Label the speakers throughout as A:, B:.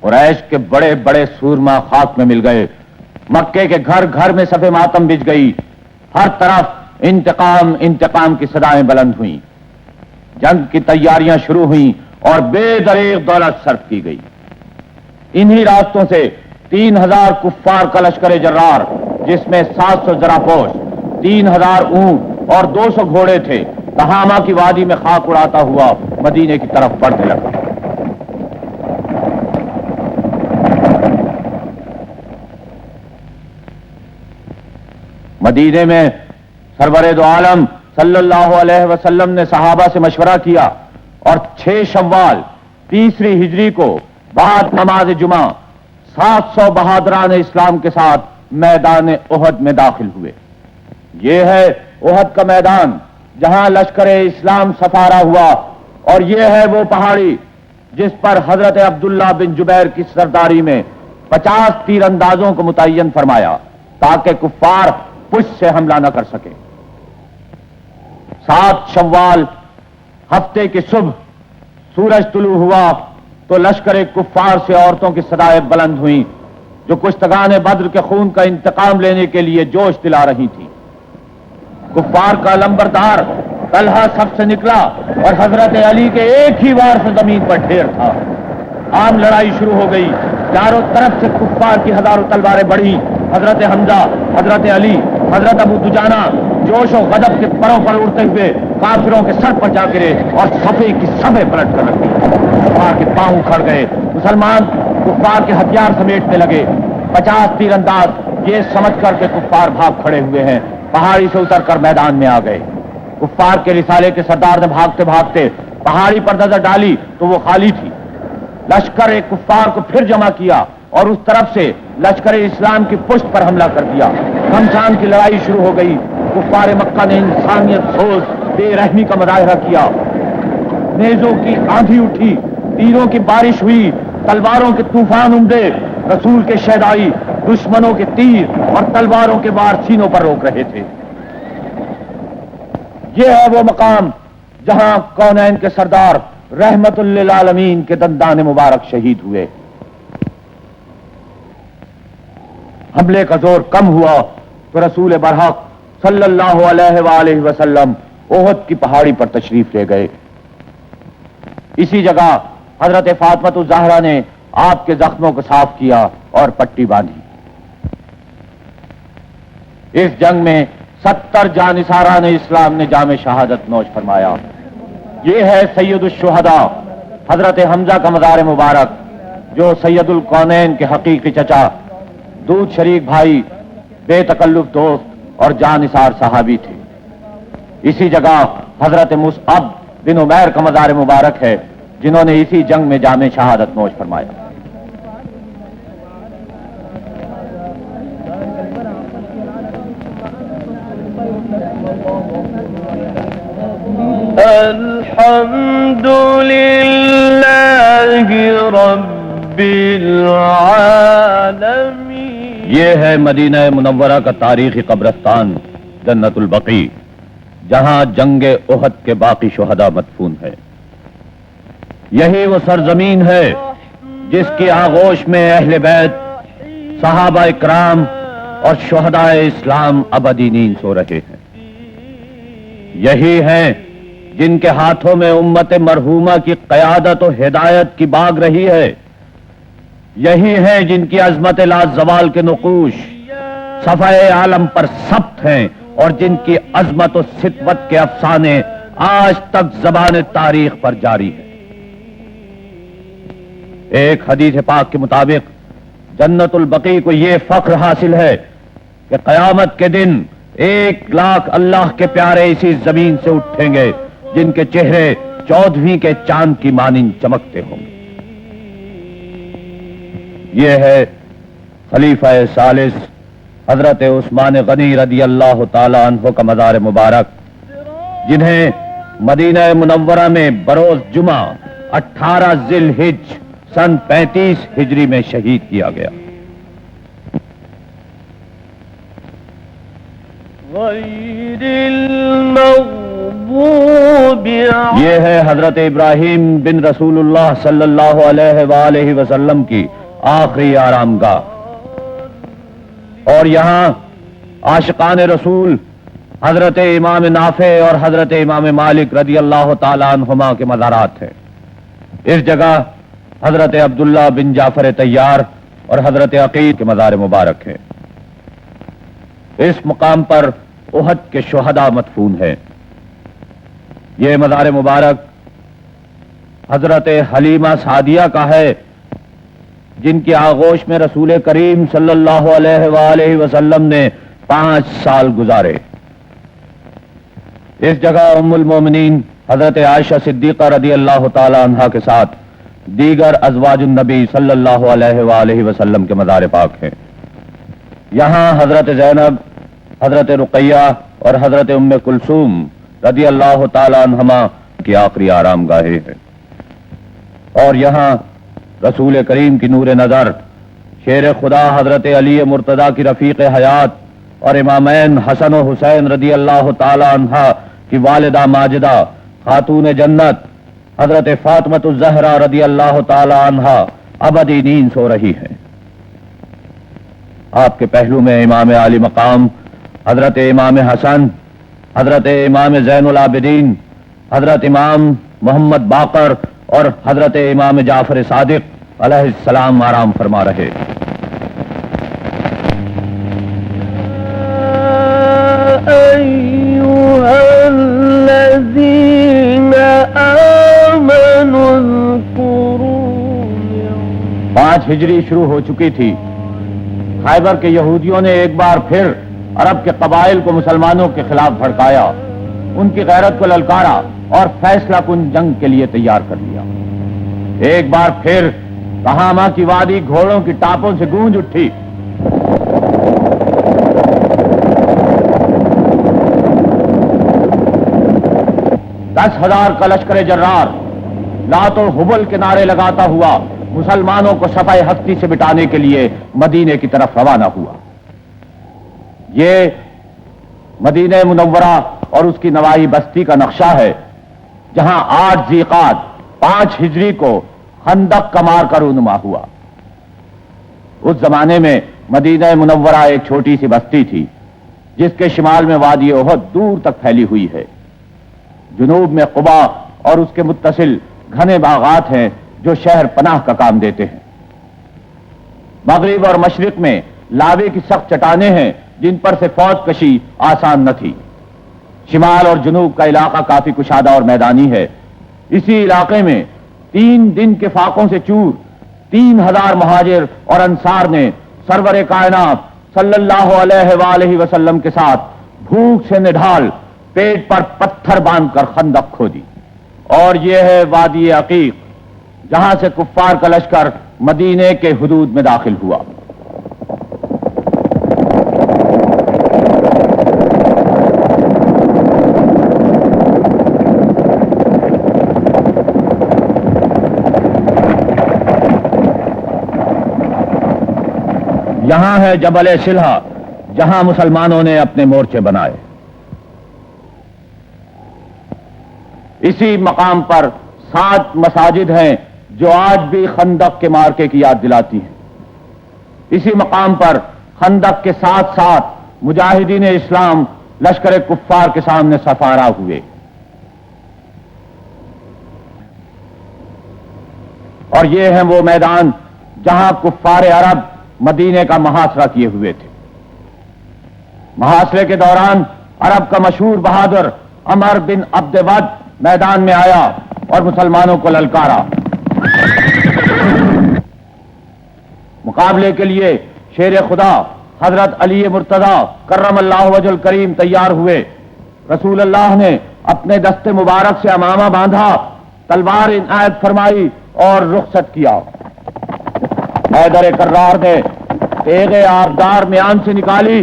A: قریش کے بڑے بڑے سورما خاک میں مل گئے، مکے کے گھر گھر میں صف ماتم بچ گئی، ہر طرف انتقام انتقام کی صدائیں بلند ہوئیں، جنگ کی تیاریاں شروع ہوئیں اور بے دریغ دولت صرف کی گئی۔ انہی راستوں سے 3000 کفار کا لشکر جرار، جس میں 700 زراپوش، 3000 اونٹ اور 200 گھوڑے تھے، تہامہ کی وادی میں خاک اڑاتا ہوا مدینے کی طرف بڑھنے لگا۔ مدینے میں سرور دو عالم صلی اللہ علیہ وسلم نے صحابہ سے مشورہ کیا اور 6 شوال 3 ہجری کو بعد نماز جمعہ 700 بہادران اسلام کے ساتھ میدان احد میں داخل ہوئے۔ یہ ہے احد کا میدان جہاں لشکر اسلام سفارا ہوا، اور یہ ہے وہ پہاڑی جس پر حضرت عبداللہ بن جبیر کی سرداری میں 50 تیر اندازوں کو متعین فرمایا تاکہ کفار پشت سے حملہ نہ کر سکے۔ 7 شوال ہفتے کی صبح سورج طلوع ہوا تو لشکر کفار سے عورتوں کی صدائیں بلند ہوئیں جو کشتگان بدر کے خون کا انتقام لینے کے لیے جوش دلا رہی تھیں۔ کفار کا لمبردار طلحہ سب سے نکلا اور حضرت علی کے ایک ہی وار سے زمین پر ڈھیر تھا۔ عام لڑائی شروع ہو گئی، چاروں طرف سے کفار کی ہزاروں تلواریں بڑھی۔ حضرت حمزہ، حضرت علی، حضرت ابو دجانہ جوش و غضب کے پروں پر اڑتے ہوئے کافروں کے سر پر جا گرے اور صفے کی صفیں پلٹ کر رکھ دی۔ کفار کے پاؤں اکھڑ گئے، مسلمان کفار کے ہتھیار سمیٹنے لگے۔ 50 تیر انداز یہ سمجھ کر کے کفار بھاگ کھڑے ہوئے ہیں، پہاڑی سے اتر کر میدان میں آ گئے۔ کفار کے رسالے کے سردار نے بھاگتے بھاگتے پہاڑی پر نظر ڈالی تو وہ خالی تھی۔ لشکر کفار کو پھر جمع کیا اور اس طرف سے لشکر اسلام کی پشت پر حملہ کر دیا۔ گھمسان کی لڑائی شروع ہو گئی۔ کفار مکہ نے انسانیت سوز بے رحمی کا مظاہرہ کیا۔ نیزوں کی آندھی اٹھی، تیروں کی بارش ہوئی، تلواروں کے طوفان امڈے۔ رسول کے شہدائی دشمنوں کے تیر اور تلواروں کے وار سینوں پر روک رہے تھے۔ یہ ہے وہ مقام جہاں کونین کے سردار رحمت للعالمین کے دندان مبارک شہید ہوئے۔ حملے کا زور کم ہوا تو رسول برحق صلی اللہ علیہ وآلہ وسلم احد کی پہاڑی پر تشریف لے گئے۔ اسی جگہ حضرت فاطمہ الزہرا نے آپ کے زخموں کو صاف کیا اور پٹی باندھی۔ اس جنگ میں 70 جانثاران اسلام نے جام شہادت نوش فرمایا۔ یہ ہے سید الشہداء حضرت حمزہ کا مزار مبارک، جو سید الکونین کے حقیقی چچا، دودھ شریک بھائی، بے تکلف دوست اور جانثار صحابی تھے۔ اسی جگہ حضرت مصعب بن عمیر کا مزار مبارک ہے، جنہوں نے اسی جنگ میں جام شہادت نوش فرمایا۔
B: الحمد للہ رب العالمین۔
A: یہ ہے مدینہ منورہ کا تاریخی قبرستان جنت البقیع، جہاں جنگ احد کے باقی شہداء مدفون ہے۔ یہی وہ سرزمین ہے جس کی آغوش میں اہل بیت، صحابہ اکرام اور شہداء اسلام ابدی نیند سو رہے ہیں۔ یہی ہیں جن کے ہاتھوں میں امت مرحومہ کی قیادت و ہدایت کی باغ رہی ہے۔ یہی ہیں جن کی عظمت لازوال کے نقوش صفحہ عالم پر ثبت ہیں اور جن کی عظمت و سطوت کے افسانے آج تک زبان تاریخ پر جاری ہیں۔ ایک حدیث پاک کے مطابق جنت البقیع کو یہ فخر حاصل ہے کہ قیامت کے دن 1,00,000 اللہ کے پیارے اسی زمین سے اٹھیں گے جن کے چہرے 14ویں کے چاند کی مانند چمکتے ہوں گے۔ یہ ہے خلیفہ ثالث حضرت عثمان غنی رضی اللہ تعالی عنہ کا مزار مبارک، جنہیں مدینہ منورہ میں بروز جمعہ 18 ذی الحجہ سن 35 ہجری میں شہید کیا گیا۔
B: غیر المغضوب
A: یہ ہے حضرت ابراہیم بن رسول اللہ صلی اللہ علیہ وآلہ وسلم کی آخری آرام گاہ، اور یہاں عاشقان رسول حضرت امام نافع اور حضرت امام مالک رضی اللہ تعالی عنہما کے مزارات ہیں۔ اس جگہ حضرت عبداللہ بن جعفر طیار اور حضرت عقیل کے مزار مبارک ہیں۔ اس مقام پر احد کے شہداء مدفون ہیں۔ یہ مزار مبارک حضرت حلیمہ سعدیہ کا ہے، جن کی آغوش میں رسول کریم صلی اللہ علیہ وآلہ وسلم نے 5 سال گزارے۔ اس جگہ ام المومنین حضرت عائشہ صدیقہ رضی اللہ تعالی عنہا کے ساتھ دیگر ازواج النبی صلی اللہ علیہ وآلہ وسلم کے مزار پاک ہیں۔ یہاں حضرت زینب، حضرت رقیہ اور حضرت ام کلثوم رضی اللہ تعالی عنہما کی آخری آرام گاہیں ہیں، اور یہاں رسول کریم کی نور نظر شیر خدا حضرت علی مرتضی کی رفیق حیات اور امامین حسن و حسین رضی اللہ تعالی عنہا کی والدہ ماجدہ خاتون جنت حضرت فاطمۃ الزہرا رضی اللہ تعالی عنہا ابدی نیند سو رہی ہیں۔ آپ کے پہلو میں امام عالی مقام حضرت امام حسن، حضرت امام زین العابدین، حضرت امام محمد باقر اور حضرت امام جعفر صادق علیہ السلام آرام فرما رہے۔
B: أيها الذين آمنوا اذكروا
A: 5 ہجری شروع ہو چکی تھی۔ خیبر کے یہودیوں نے ایک بار پھر عرب کے قبائل کو مسلمانوں کے خلاف بھڑکایا، ان کی غیرت کو للکارا اور فیصلہ کن جنگ کے لیے تیار کر لیا۔ ایک بار پھر تہامہ کی وادی گھوڑوں کی ٹاپوں سے گونج اٹھی۔ دس 10,000 کا لشکر جرار لات و حبل کے نعرے لگاتا ہوا مسلمانوں کو صفحہ ہستی سے مٹانے کے لیے مدینے کی طرف روانہ ہوا۔ یہ مدینہ منورہ اور اس کی نواحی بستی کا نقشہ ہے، جہاں 8 ذیقعد 5 ہجری کو خندق کا مارکا رونما ہوا۔ اس زمانے میں مدینہ منورہ ایک چھوٹی سی بستی تھی، جس کے شمال میں وادی احد دور تک پھیلی ہوئی ہے۔ جنوب میں قبا اور اس کے متصل گھنے باغات ہیں جو شہر پناہ کا کام دیتے ہیں۔ مغرب اور مشرق میں لاوے کی سخت چٹانیں ہیں جن پر سے فوج کشی آسان نہ تھی۔ شمال اور جنوب کا علاقہ کافی کشادہ اور میدانی ہے۔ اسی علاقے میں 3 دن کے فاقوں سے چور 3000 مہاجر اور انصار نے سرور کائنات صلی اللہ علیہ وآلہ وسلم کے ساتھ بھوک سے نڈھال پیٹ پر پتھر باندھ کر خندق کھودی۔ اور یہ ہے وادی عقیق، جہاں سے کفار کا لشکر مدینے کے حدود میں داخل ہوا۔ یہاں ہے جبل سلحہ، جہاں مسلمانوں نے اپنے مورچے بنائے۔ اسی مقام پر 7 مساجد ہیں جو آج بھی خندق کے مارکے کی یاد دلاتی ہیں۔ اسی مقام پر خندق کے ساتھ ساتھ مجاہدین اسلام لشکر کفار کے سامنے سفارا ہوئے۔ اور یہ ہیں وہ میدان جہاں کفار عرب مدینے کا محاصرہ کیے ہوئے تھے۔ محاصرے کے دوران عرب کا مشہور بہادر عمر بن عبد ود میدان میں آیا اور مسلمانوں کو للکارا۔ مقابلے کے لیے شیر خدا حضرت علی مرتضی کرم اللہ وجہ الکریم تیار ہوئے۔ رسول اللہ نے اپنے دست مبارک سے امامہ باندھا، تلوار عنایت فرمائی اور رخصت کیا۔ حیدر کرار نے تیغ آبدار میان سے نکالی،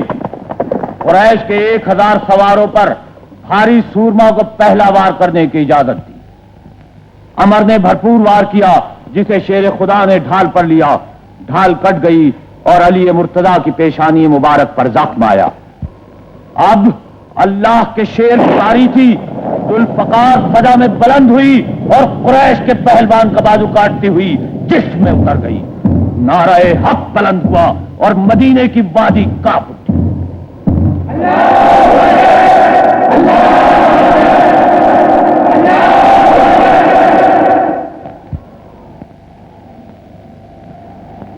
A: قریش کے 1000 سواروں پر بھاری سورما کو پہلا وار کرنے کی اجازت دی۔ عمر نے بھرپور وار کیا، جسے شیر خدا نے ڈھال پر لیا۔ ڈھال کٹ گئی اور علی مرتضی کی پیشانی مبارک پر زخم آیا۔ اب اللہ کے شیر کی باری تھی ذوالفقار فضا میں بلند ہوئی اور قریش کے پہلوان کا بازو کاٹتی ہوئی جسم میں اتر گئی. نعرہ حق بلند ہوا اور مدینے کی وادی کانپ اٹھی.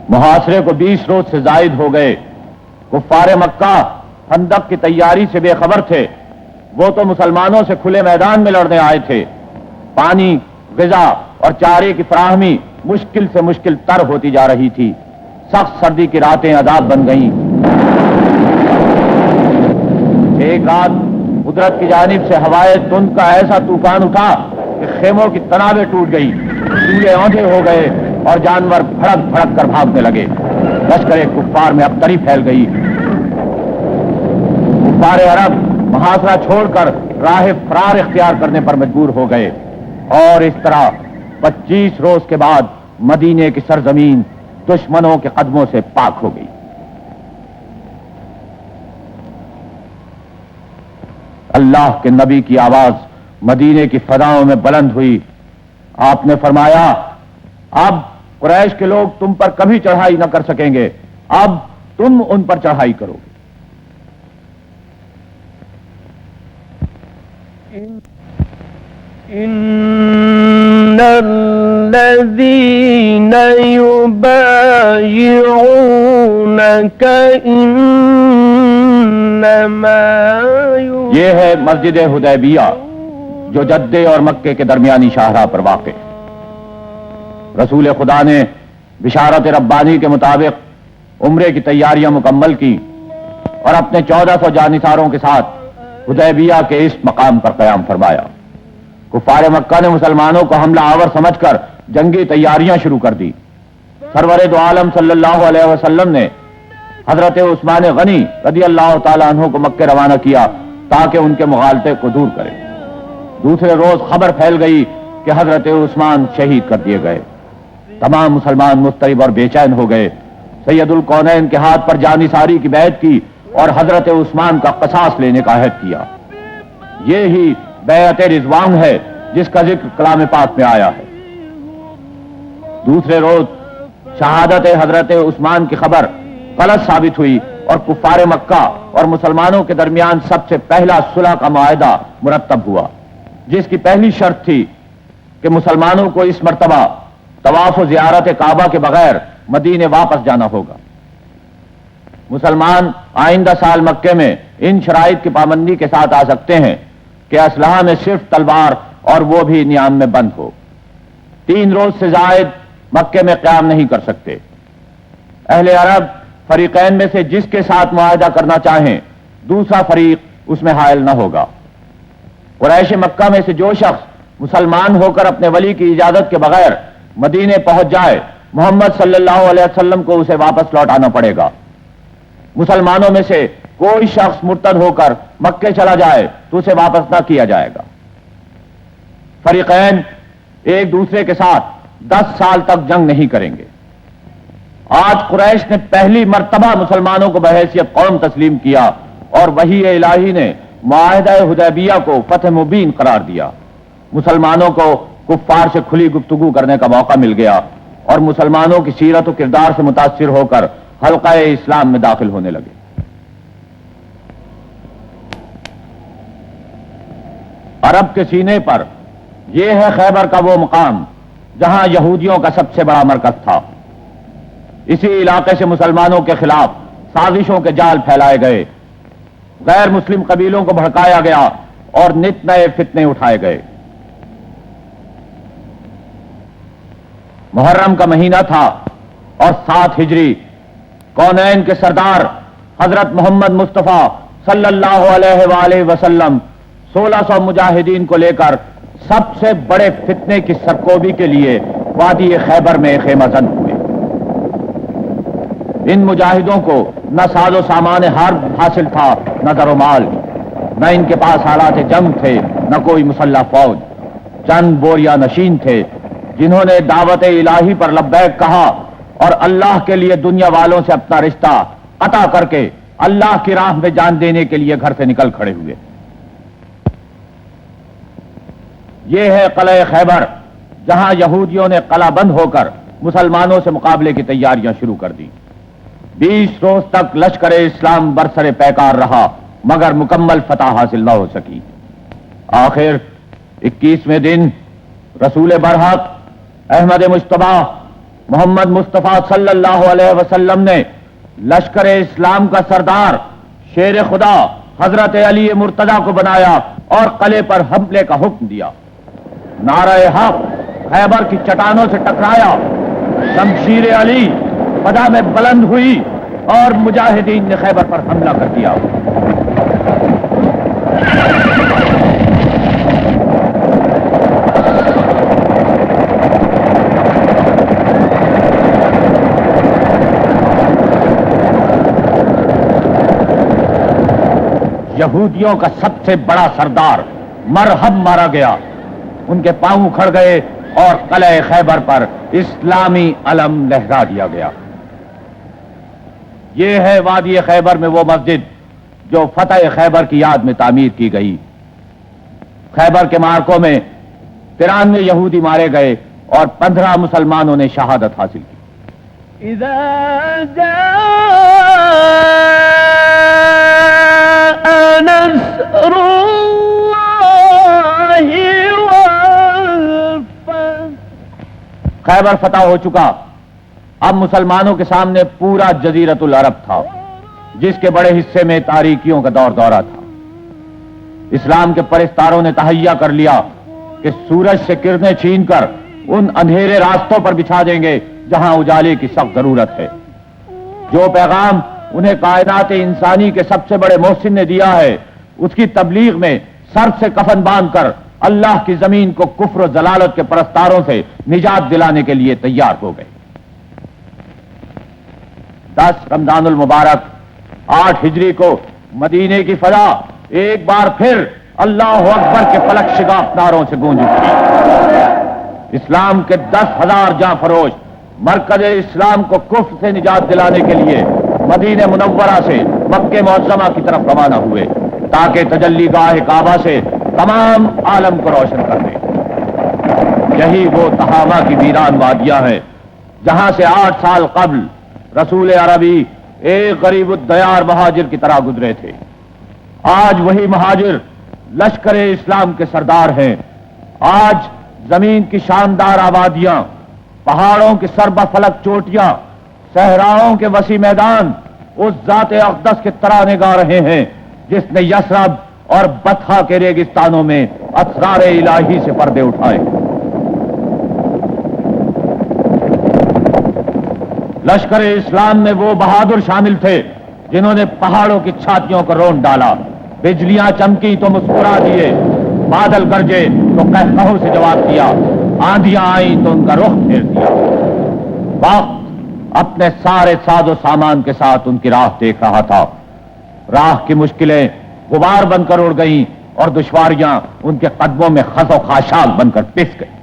A: محاصرے کو 20 روز سے زائد ہو گئے. کفار مکہ خندق کی تیاری سے بے خبر تھے. وہ تو مسلمانوں سے کھلے میدان میں لڑنے آئے تھے. پانی، غذا اور چارے کی فراہمی مشکل سے مشکل تر ہوتی جا رہی تھی. سخت سردی کی راتیں عذاب بن گئیں. ایک رات قدرت کی جانب سے ہوائے تند کا ایسا طوفان اٹھا کہ خیموں کی تنابیں ٹوٹ گئی، چولہے اونھے ہو گئے اور جانور بھڑک بھڑک کر بھاگنے لگے. لشکر کفار میں ابتری پھیل گئی. کفار عرب محاصرہ چھوڑ کر راہ فرار اختیار کرنے پر مجبور ہو گئے اور اس طرح 25 روز کے بعد مدینے کی سرزمین دشمنوں کے قدموں سے پاک ہو گئی. اللہ کے نبی کی آواز مدینے کی فضاؤں میں بلند ہوئی. آپ نے فرمایا، اب قریش کے لوگ تم پر کبھی چڑھائی نہ کر سکیں گے، اب تم ان پر چڑھائی کرو گے.
B: ان الذين يبايعونك انما
A: یہ ہے مسجد حدیبیہ جو جدے اور مکے کے درمیانی شاہراہ پر واقع. رسول خدا نے بشارت ربانی کے مطابق عمرے کی تیاریاں مکمل کی اور اپنے 1400 جانثاروں کے ساتھ حدیبیہ کے اس مقام پر قیام فرمایا. کفار مکہ نے مسلمانوں کو حملہ آور سمجھ کر جنگی تیاریاں شروع کر دی. سرور دو عالم صلی اللہ علیہ وسلم نے حضرت عثمان غنی رضی اللہ تعالیٰ عنہ کو مکے روانہ کیا تاکہ ان کے مغالطے کو دور کرے. دوسرے روز خبر پھیل گئی کہ حضرت عثمان شہید کر دیے گئے. تمام مسلمان مضطرب اور بے چین ہو گئے. سید الکونین کے ہاتھ پر جانثاری کی بیعت کی اور حضرت عثمان کا قصاص لینے کا عہد کیا. یہ ہی بیعت رضوان ہے جس کا ذکر کلام پاک میں آیا ہے. دوسرے روز شہادت حضرت عثمان کی خبر غلط ثابت ہوئی اور کفار مکہ اور مسلمانوں کے درمیان سب سے پہلا صلح کا معاہدہ مرتب ہوا، جس کی پہلی شرط تھی کہ مسلمانوں کو اس مرتبہ طواف و زیارت کعبہ کے بغیر مدینے واپس جانا ہوگا. مسلمان آئندہ سال مکے میں ان شرائط کی پابندی کے ساتھ آ سکتے ہیں کہ اسلحہ میں صرف تلوار اور وہ بھی نیام میں بند ہو. 3 روز سے زائد مکے میں قیام نہیں کر سکتے. اہل عرب فریقین میں سے جس کے ساتھ معاہدہ کرنا چاہیں دوسرا فریق اس میں حائل نہ ہوگا. قریش مکہ میں سے جو شخص مسلمان ہو کر اپنے ولی کی اجازت کے بغیر مدینے پہنچ جائے محمد صلی اللہ علیہ وسلم کو اسے واپس لوٹانا پڑے گا. مسلمانوں میں سے کوئی شخص مرتد ہو کر مکے چلا جائے تو اسے واپس نہ کیا جائے گا. فریقین ایک دوسرے کے ساتھ 10 سال تک جنگ نہیں کریں گے. آج قریش نے پہلی مرتبہ مسلمانوں کو بحیثیت قوم تسلیم کیا اور وحی الہی نے معاہدہ حدیبیہ کو فتح مبین قرار دیا. مسلمانوں کو کفار سے کھلی گفتگو کرنے کا موقع مل گیا اور مسلمانوں کی سیرت و کردار سے متاثر ہو کر حلقہ اسلام میں داخل ہونے لگے. عرب کے سینے پر یہ ہے خیبر کا وہ مقام جہاں یہودیوں کا سب سے بڑا مرکز تھا. اسی علاقے سے مسلمانوں کے خلاف سازشوں کے جال پھیلائے گئے، غیر مسلم قبیلوں کو بھڑکایا گیا اور نت نئے فتنے اٹھائے گئے. محرم کا مہینہ تھا اور 7 ہجری. کونین کے سردار حضرت محمد مصطفیٰ صلی اللہ علیہ وآلہ وسلم 1600 مجاہدین کو لے کر سب سے بڑے فتنے کی سرکوبی کے لیے وادی خیبر میں خیمہ زن ہوئے. ان مجاہدوں کو نہ ساز و سامان حرب حاصل تھا نہ در و مال، نہ ان کے پاس آلات جنگ تھے نہ کوئی مسلح فوج. چند بوریا نشین تھے جنہوں نے دعوت الہی پر لبیک کہا اور اللہ کے لیے دنیا والوں سے اپنا رشتہ قطع کر کے اللہ کی راہ میں جان دینے کے لیے گھر سے نکل کھڑے ہوئے. یہ ہے قلعہ خیبر، جہاں یہودیوں نے قلعہ بند ہو کر مسلمانوں سے مقابلے کی تیاریاں شروع کر دی۔ 20 روز تک لشکر اسلام برسر پیکار رہا، مگر مکمل فتح حاصل نہ ہو سکی۔ آخر 21ویں دن رسول برحق احمد مجتبی محمد مصطفیٰ صلی اللہ علیہ وسلم نے لشکر اسلام کا سردار شیر خدا حضرت علی مرتضی کو بنایا اور قلعے پر حملے کا حکم دیا۔ نعرہ حق خیبر کی چٹانوں سے ٹکرایا، شمشیر علی فضا میں بلند ہوئی اور مجاہدین نے خیبر پر حملہ کر دیا۔ یہودیوں کا سب سے بڑا سردار مرہب مارا گیا، ان کے پاؤں اکھڑ گئے اور قلعہ خیبر پر اسلامی علم لہرا دیا گیا۔ یہ ہے وادی خیبر میں وہ مسجد جو فتح خیبر کی یاد میں تعمیر کی گئی۔ خیبر کے معرکوں میں 93 یہودی مارے گئے اور 15 مسلمانوں نے شہادت حاصل کی۔
B: اذا جاء نصر اللہ والفتح،
A: خیبر فتح ہو چکا، اب مسلمانوں کے سامنے پورا جزیرت العرب تھا، جس کے بڑے حصے میں تاریکیوں کا دور دورہ تھا۔ اسلام کے پرستاروں نے تہیا کر لیا کہ سورج سے کرنیں چھین کر ان اندھیرے راستوں پر بچھا دیں گے جہاں اجالے کی سخت ضرورت ہے۔ جو پیغام انہیں کائنات انسانی کے سب سے بڑے محسن نے دیا ہے، اس کی تبلیغ میں سر سے کفن باندھ کر اللہ کی زمین کو کفر و ضلالت کے پرستاروں سے نجات دلانے کے لیے تیار ہو گئے۔ 10 رمضان المبارک 8 ہجری کو مدینے کی فضا ایک بار پھر اللہ اکبر کے فلک شگاف نعروں سے گونج اٹھی۔ اسلام کے 10,000 جاں فروش مرکز اسلام کو کفر سے نجات دلانے کے لیے مدینہ منورہ سے مکہ معظمہ کی طرف روانہ ہوئے، تاکہ تجلی گاہ کعبہ سے تمام عالم کو روشن کر دیں۔ یہی وہ تہامہ کی ویران وادیاں ہیں جہاں سے 8 سال قبل رسول عربی ایک غریب الدیار مہاجر کی طرح گزرے تھے۔ آج وہی مہاجر لشکر اسلام کے سردار ہیں۔ آج زمین کی شاندار آبادیاں، پہاڑوں کی سربہ فلک چوٹیاں، صحراؤں کے وسیع میدان اس ذات اقدس کے ترانے گا رہے ہیں جس نے یثرب اور بطحا کے ریگستانوں میں اسرار الہی سے پردے اٹھائے۔ لشکر اسلام میں وہ بہادر شامل تھے جنہوں نے پہاڑوں کی چھاتیوں کو رون ڈالا، بجلیاں چمکی تو مسکرا دیے، بادل گرجے تو قہقہوں سے جواب دیا، آندیاں آئیں تو ان کا رخ پھیر دیا۔ وقت اپنے سارے ساز و سامان کے ساتھ ان کی راہ دیکھ رہا تھا۔ راہ کی مشکلیں غبار بن کر اڑ گئیں اور دشواریاں ان کے قدموں میں خس و خاشاک بن کر پس گئیں۔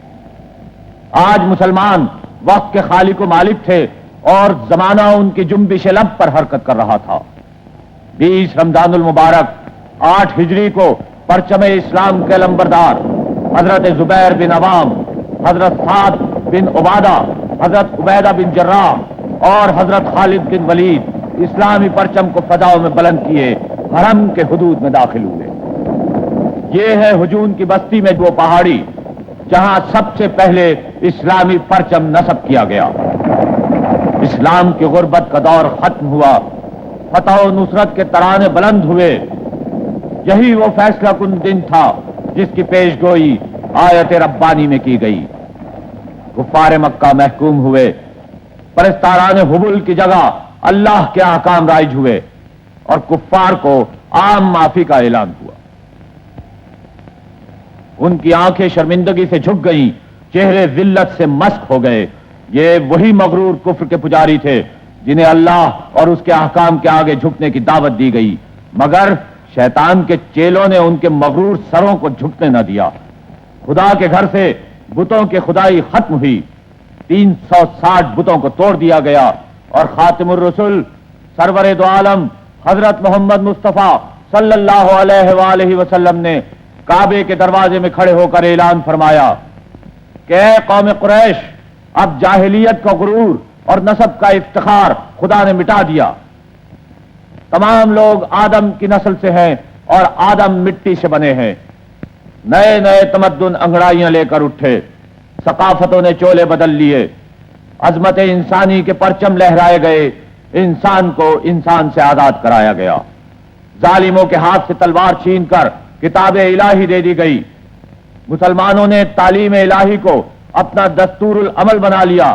A: آج مسلمان وقت کے خالق و مالک تھے اور زمانہ ان کی جنبش لب پر حرکت کر رہا تھا۔ 20 رمضان المبارک 8 ہجری کو پرچم اسلام کے لمبردار حضرت زبیر بن عوام، حضرت سعد بن عبادہ، حضرت عبیدہ بن جراح اور حضرت خالد بن ولید اسلامی پرچم کو فضاؤں میں بلند کیے حرم کے حدود میں داخل ہوئے۔ یہ ہے ہجون کی بستی میں وہ پہاڑی جہاں سب سے پہلے اسلامی پرچم نصب کیا گیا۔ اسلام کی غربت کا دور ختم ہوا، فتح و نصرت کے ترانے بلند ہوئے۔ یہی وہ فیصلہ کن دن تھا جس کی پیش گوئی آیت ربانی میں کی گئی۔ کفار مکہ محکوم ہوئے، پرستاران حبل کی جگہ اللہ کے احکام رائج ہوئے اور کفار کو عام معافی کا اعلان ہوا۔ ان کی آنکھیں شرمندگی سے جھک گئیں، چہرے ذلت سے مسک ہو گئے۔ یہ وہی مغرور کفر کے پجاری تھے جنہیں اللہ اور اس کے احکام کے آگے جھکنے کی دعوت دی گئی، مگر شیطان کے چیلوں نے ان کے مغرور سروں کو جھکنے نہ دیا۔ خدا کے گھر سے بتوں کی خدائی ختم ہوئی، 360 بتوں کو توڑ دیا گیا اور خاتم الرسل سرور دو عالم حضرت محمد مصطفیٰ صلی اللہ علیہ وآلہ وسلم نے کعبے کے دروازے میں کھڑے ہو کر اعلان فرمایا کہ اے قوم قریش، اب جاہلیت کا غرور اور نسب کا افتخار خدا نے مٹا دیا۔ تمام لوگ آدم کی نسل سے ہیں اور آدم مٹی سے بنے ہیں۔ نئے نئے تمدن انگڑائیاں لے کر اٹھے، ثقافتوں نے چولے بدل لیے، عظمت انسانی کے پرچم لہرائے گئے، انسان کو انسان سے آزاد کرایا گیا، ظالموں کے ہاتھ سے تلوار چھین کر کتاب الہی دے دی گئی۔ مسلمانوں نے تعلیم الہی کو اپنا دستور العمل بنا لیا،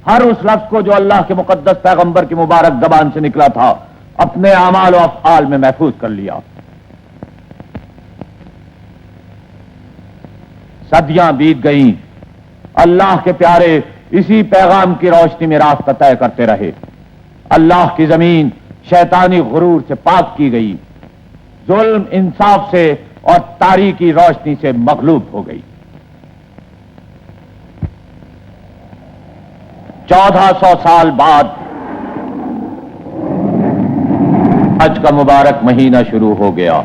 A: ہر اس لفظ کو جو اللہ کے مقدس پیغمبر کی مبارک زبان سے نکلا تھا اپنے اعمال و افعال میں محفوظ کر لیا۔ صدیاں بیت گئیں، اللہ کے پیارے اسی پیغام کی روشنی میں راستہ طے کرتے رہے۔ اللہ کی زمین شیطانی غرور سے پاک کی گئی، ظلم انصاف سے اور تاریکی روشنی سے مغلوب ہو گئی۔ 1400 سال بعد حج کا مبارک مہینہ شروع ہو گیا۔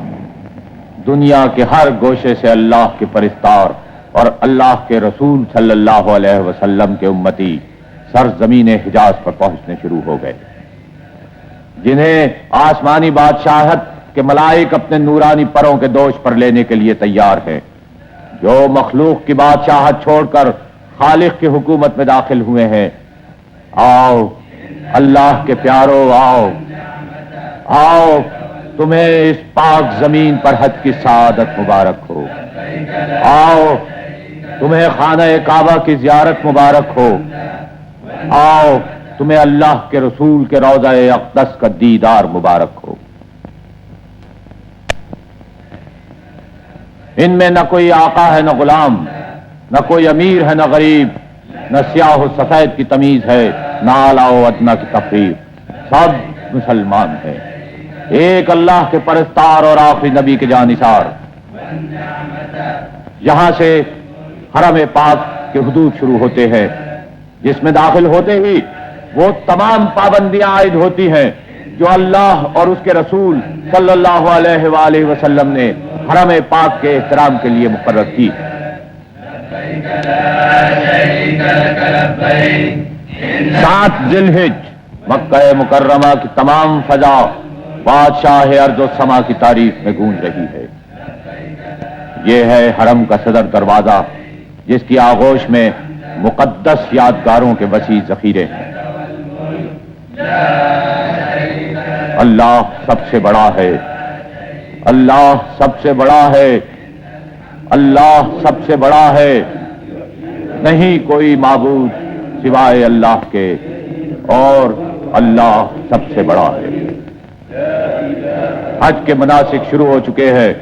A: دنیا کے ہر گوشے سے اللہ کے پرستار اور اللہ کے رسول صلی اللہ علیہ وسلم کے امتی سرزمین حجاز پر پہنچنے شروع ہو گئے، جنہیں آسمانی بادشاہت کے ملائک اپنے نورانی پروں کے دوش پر لینے کے لیے تیار ہیں۔ جو مخلوق کی بادشاہت چھوڑ کر خالق کی حکومت میں داخل ہوئے ہیں، آؤ اللہ کے پیارو، آؤ آؤ، تمہیں اس پاک زمین پر حج کی سعادت مبارک ہو۔ آؤ، تمہیں خانہ کعبہ کی زیارت مبارک ہو۔ آؤ، تمہیں اللہ کے رسول کے روضہ اقدس کا دیدار مبارک ہو۔ ان میں نہ کوئی آقا ہے نہ غلام، نہ کوئی امیر ہے نہ غریب، نہ سیاہ و سفید کی تمیز ہے، نہ اعلیٰ و ادنیٰ کی تفریق، سب مسلمان ہیں، ایک اللہ کے پرستار اور آخری نبی کے جانثار۔ یہاں سے حرم پاک کے حدود شروع ہوتے ہیں، جس میں داخل ہوتے ہی وہ تمام پابندیاں عائد ہوتی ہیں جو اللہ اور اس کے رسول صلی اللہ علیہ وآلہ وسلم نے حرم پاک کے احترام کے لیے مقرر کی۔ 7 ذی الحجہ مکہ مکرمہ کی تمام فضا بادشاہ ارض و سما کی تعریف میں گونج رہی ہے۔ یہ ہے حرم کا صدر دروازہ، جس کی آغوش میں مقدس یادگاروں کے وسیع ذخیرے ہیں۔ اللہ سب سے بڑا ہے، اللہ سب سے بڑا ہے، اللہ سب سے بڑا ہے، نہیں کوئی معبود سوائے اللہ کے، اور اللہ سب سے بڑا ہے۔ حج کے مناسک شروع ہو چکے ہیں،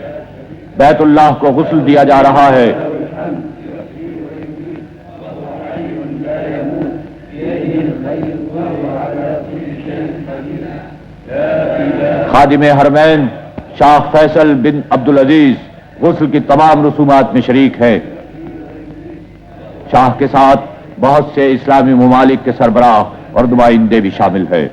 A: بیت اللہ کو غسل دیا جا رہا ہے۔ خادم حرمین شاہ فیصل بن عبدالعزیز غسل کی تمام رسومات میں شریک ہے۔ شاہ کے ساتھ بہت سے اسلامی ممالک کے سربراہ اور نمائندے بھی شامل ہیں۔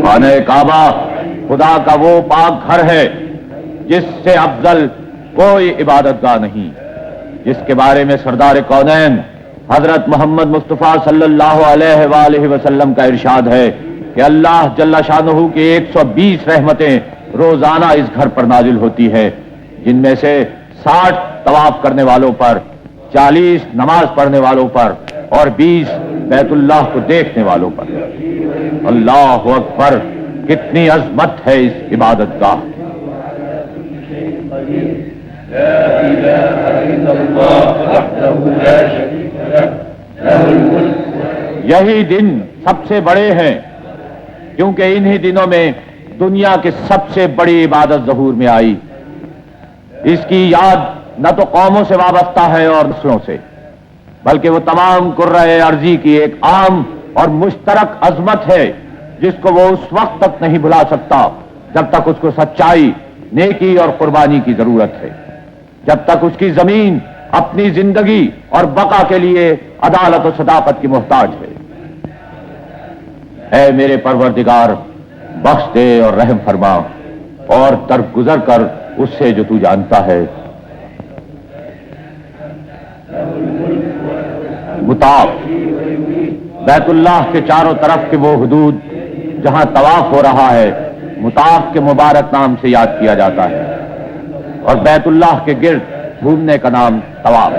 A: خانہ کعبہ خدا کا وہ پاک گھر ہے جس سے افضل کوئی عبادت گاہ نہیں، جس کے بارے میں سردار کونین حضرت محمد مصطفیٰ صلی اللہ علیہ وآلہ وسلم کا ارشاد ہے کہ اللہ جل شانہ کی 120 رحمتیں روزانہ اس گھر پر نازل ہوتی ہے، جن میں سے 60 طواف کرنے والوں پر، 40 نماز پڑھنے والوں پر اور 20 بیت اللہ کو دیکھنے والوں پر۔ اللہ اکبر، کتنی عظمت ہے اس عبادت گاہ کی۔ یہی دن سب سے بڑے ہیں، کیونکہ انہی دنوں میں دنیا کے سب سے بڑی عبادت ظہور میں آئی۔ اس کی یاد نہ تو قوموں سے وابستہ ہے اور نسلوں سے، بلکہ وہ تمام کرۂ ارضی کی ایک عام اور مشترک عظمت ہے، جس کو وہ اس وقت تک نہیں بھلا سکتا جب تک اس کو سچائی، نیکی اور قربانی کی ضرورت ہے، جب تک اس کی زمین اپنی زندگی اور بقا کے لیے عدالت و صداقت کی محتاج ہے۔ اے میرے پروردگار بخش دے اور رحم فرما اور درگزر کر اس سے جو تو جانتا ہے۔ مطاف، بیت اللہ کے چاروں طرف کے وہ حدود جہاں طواف ہو رہا ہے مطاف کے مبارک نام سے یاد کیا جاتا ہے، اور بیت اللہ کے گرد گھومنے کا نام طواف۔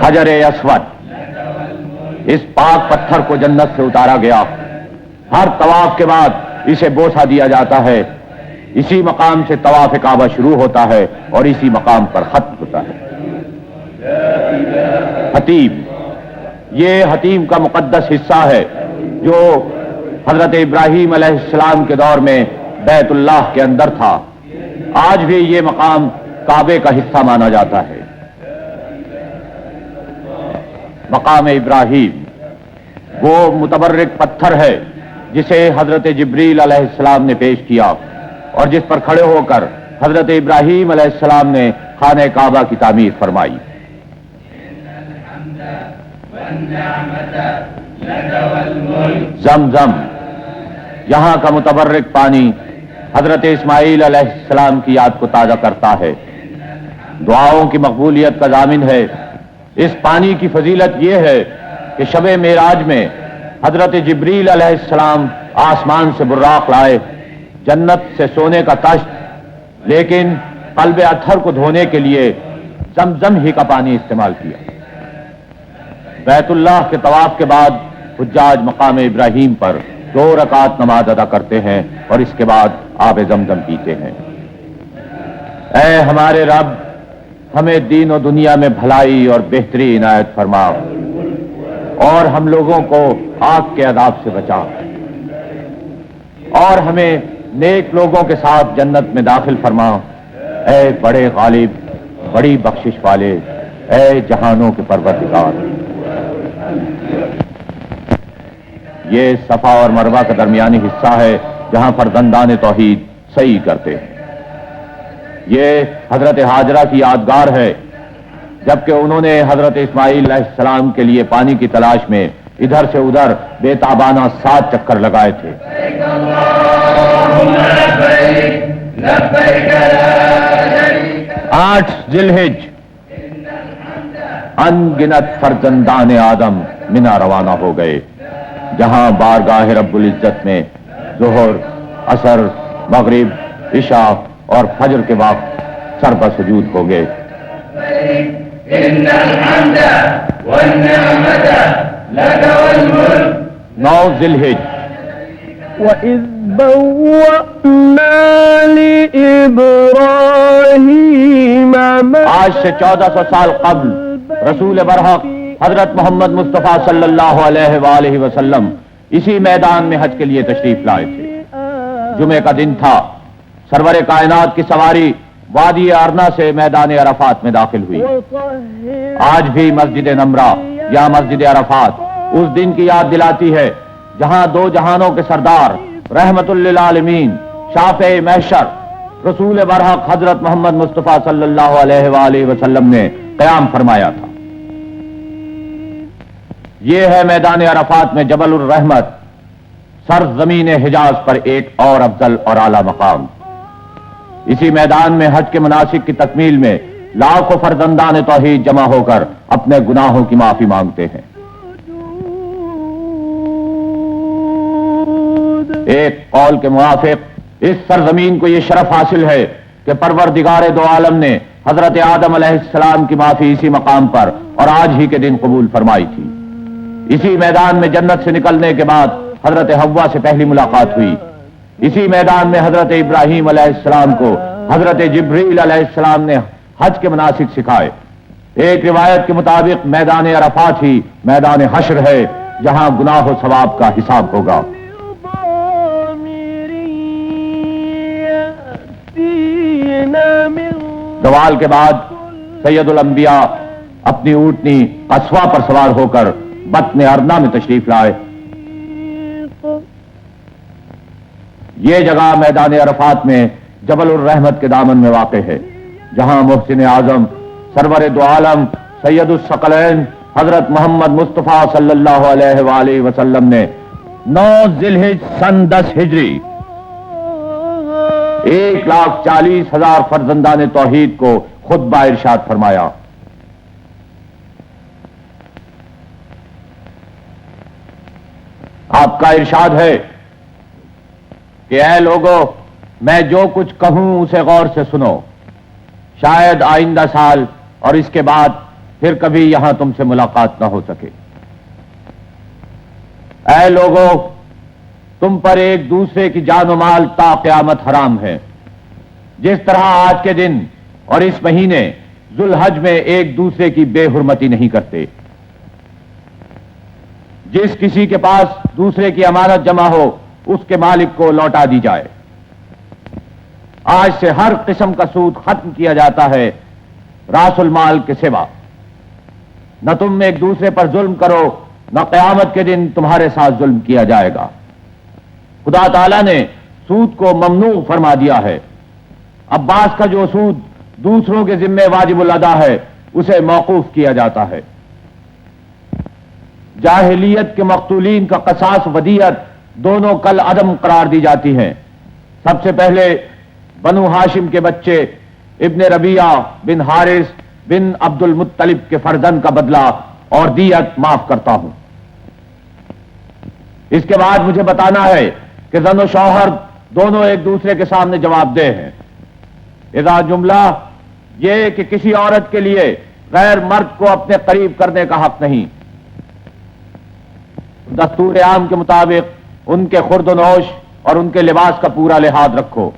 A: حجر اسود، اس پاک پتھر کو جنت سے اتارا گیا، ہر طواف کے بعد اسے بوسہ دیا جاتا ہے، اسی مقام سے طواف کعبہ شروع ہوتا ہے اور اسی مقام پر ختم ہوتا ہے۔ حتیم، یہ حتیم کا مقدس حصہ ہے جو حضرت ابراہیم علیہ السلام کے دور میں بیت اللہ کے اندر تھا، آج بھی یہ مقام کعبے کا حصہ مانا جاتا ہے۔ مقام ابراہیم وہ متبرک پتھر ہے جسے حضرت جبریل علیہ السلام نے پیش کیا اور جس پر کھڑے ہو کر حضرت ابراہیم علیہ السلام نے خانہ کعبہ کی تعمیر فرمائی۔ زمزم، یہاں کا متبرک پانی حضرت اسماعیل علیہ السلام کی یاد کو تازہ کرتا ہے، دعاؤں کی مقبولیت کا ضامن ہے۔ اس پانی کی فضیلت یہ ہے کہ شب معراج میں حضرت جبریل علیہ السلام آسمان سے براق لائے، جنت سے سونے کا طشت، لیکن قلب اطہر کو دھونے کے لیے زمزم ہی کا پانی استعمال کیا۔ بیت اللہ کے طواف کے بعد حجاج مقام ابراہیم پر 2 رکعت نماز ادا کرتے ہیں اور اس کے بعد آب زمزم پیتے ہیں۔ اے ہمارے رب، ہمیں دین و دنیا میں بھلائی اور بہتری عنایت فرما اور ہم لوگوں کو آگ کے عذاب سے بچا، اور ہمیں نیک لوگوں کے ساتھ جنت میں داخل فرما۔ اے بڑے غالب، بڑی بخشش والے، اے جہانوں کے پروردگار۔ یہ صفا اور مروہ کا درمیانی حصہ ہے جہاں فرزندان توحید سعی کرتے ہیں۔ یہ حضرت ہاجرہ کی یادگار ہے جبکہ انہوں نے حضرت اسماعیل علیہ السلام کے لیے پانی کی تلاش میں ادھر سے ادھر بے تابانہ 7 چکر لگائے تھے۔ 8 ذی الحج ان گنت فرزندان آدم منا روانہ ہو گئے، جہاں بارگاہ رب العزت میں ظہر، عصر، مغرب، عشاء اور فجر کے وقت سر بسجود ہو گئے۔ نو ذی الحج،
B: وَإِذْ بَوَّأْنَا لِإِبْرَاهِيمَ
A: آج سے 1400 سال قبل رسول برحق حضرت محمد مصطفیٰ صلی اللہ علیہ وآلہ وسلم اسی میدان میں حج کے لیے تشریف لائے تھے۔ جمعے کا دن تھا، سرور کائنات کی سواری وادی ارنا سے میدان عرفات میں داخل ہوئی۔ آج بھی مسجد نمرہ یا مسجد عرفات اس دن کی یاد دلاتی ہے جہاں 2 جہانوں کے سردار رحمت للعالمین شافع محشر رسول برحق حضرت محمد مصطفیٰ صلی اللہ علیہ وآلہ وسلم نے قیام فرمایا تھا۔ یہ ہے میدان عرفات میں جبل الرحمت، سرزمین حجاز پر ایک اور افضل اور اعلیٰ مقام۔ اسی میدان میں حج کے مناسک کی تکمیل میں لاکھوں فرزندان توحید جمع ہو کر اپنے گناہوں کی معافی مانگتے ہیں۔ ایک قول کے موافق اس سرزمین کو یہ شرف حاصل ہے کہ پروردگار دو عالم نے حضرت آدم علیہ السلام کی معافی اسی مقام پر اور آج ہی کے دن قبول فرمائی تھی۔ اسی میدان میں جنت سے نکلنے کے بعد حضرت حوا سے پہلی ملاقات ہوئی۔ اسی میدان میں حضرت ابراہیم علیہ السلام کو حضرت جبریل علیہ السلام نے حج کے مناسک سکھائے۔ ایک روایت کے مطابق میدان عرفات ہی میدان حشر ہے جہاں گناہ و ثواب کا حساب ہوگا۔ زوال کے بعد سید الانبیاء اپنی اونٹنی قصوہ پر سوار ہو کر بطن ارنا میں تشریف لائے۔ یہ جگہ میدان عرفات میں جبل الرحمت کے دامن میں واقع ہے۔ جہاں محسن اعظم سرور دو عالم سید الثقلین حضرت محمد مصطفیٰ صلی اللہ علیہ وآلہ وسلم نے 9 ذی الحج سن 10 ہجری 1,40,000 فرزندان توحید کو خطبہ ارشاد فرمایا. آپ کا ارشاد ہے کہ اے لوگوں، میں جو کچھ کہوں اسے غور سے سنو. شاید آئندہ سال اور اس کے بعد پھر کبھی یہاں تم سے ملاقات نہ ہو سکے. اے لوگوں، تم پر ایک دوسرے کی جان و مال تا قیامت حرام ہے. جس طرح آج کے دن اور اس مہینے ذو الحج میں ایک دوسرے کی بے حرمتی نہیں کرتے. جس کسی کے پاس دوسرے کی امانت جمع ہو اس کے مالک کو لوٹا دی جائے. آج سے ہر قسم کا سود ختم کیا جاتا ہے راس المال کے سوا. نہ تم ایک دوسرے پر ظلم کرو، نہ قیامت کے دن تمہارے ساتھ ظلم کیا جائے گا. خدا تعالیٰ نے سود کو ممنوع فرما دیا ہے. عباس کا جو سود دوسروں کے ذمے واجب الادا ہے اسے موقوف کیا جاتا ہے. جاہلیت کے مقتولین کا قصاص ودیت دونوں کل عدم قرار دی جاتی ہیں. سب سے پہلے بنو ہاشم کے بچے ابن ربیعہ بن حارث بن عبد المطلب کے فرزند کا بدلہ اور دیت معاف کرتا ہوں. اس کے بعد مجھے بتانا ہے کہ زن و شوہر دونوں ایک دوسرے کے سامنے جواب دہ ہیں. اذا جملہ یہ کہ کسی عورت کے لیے غیر مرد کو اپنے قریب کرنے کا حق نہیں. دستور عام کے مطابق ان کے خورد و نوش اور ان کے لباس کا پورا لحاظ رکھو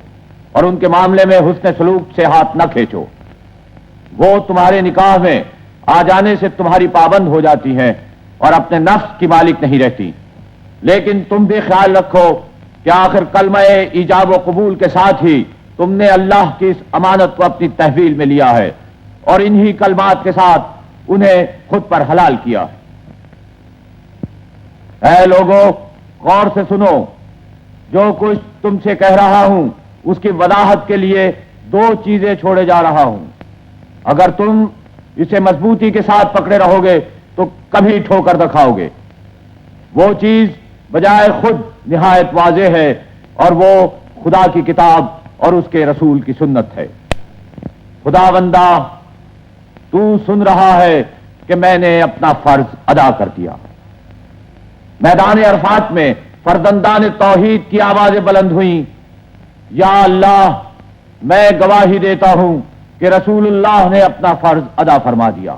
A: اور ان کے معاملے میں حسن سلوک سے ہاتھ نہ کھینچو. وہ تمہارے نکاح میں آ جانے سے تمہاری پابند ہو جاتی ہیں اور اپنے نفس کی مالک نہیں رہتی. لیکن تم بھی خیال رکھو کہ آخر کلمہ ایجاب و قبول کے ساتھ ہی تم نے اللہ کی اس امانت کو اپنی تحویل میں لیا ہے اور انہی کلمات کے ساتھ انہیں خود پر حلال کیا ہے. اے لوگوں، غور سے سنو. جو کچھ تم سے کہہ رہا ہوں اس کی وضاحت کے لیے 2 چیزیں چھوڑے جا رہا ہوں. اگر تم اسے مضبوطی کے ساتھ پکڑے رہو گے تو کبھی ٹھوکر نہ کھاؤ گے. وہ چیز بجائے خود نہایت واضح ہے اور وہ خدا کی کتاب اور اس کے رسول کی سنت ہے. خدا بندہ، تو سن رہا ہے کہ میں نے اپنا فرض ادا کر دیا. میدان عرفات میں فرزندان توحید کی آوازیں بلند ہوئیں. یا اللہ، میں گواہی دیتا ہوں کہ رسول اللہ نے اپنا فرض ادا فرما دیا.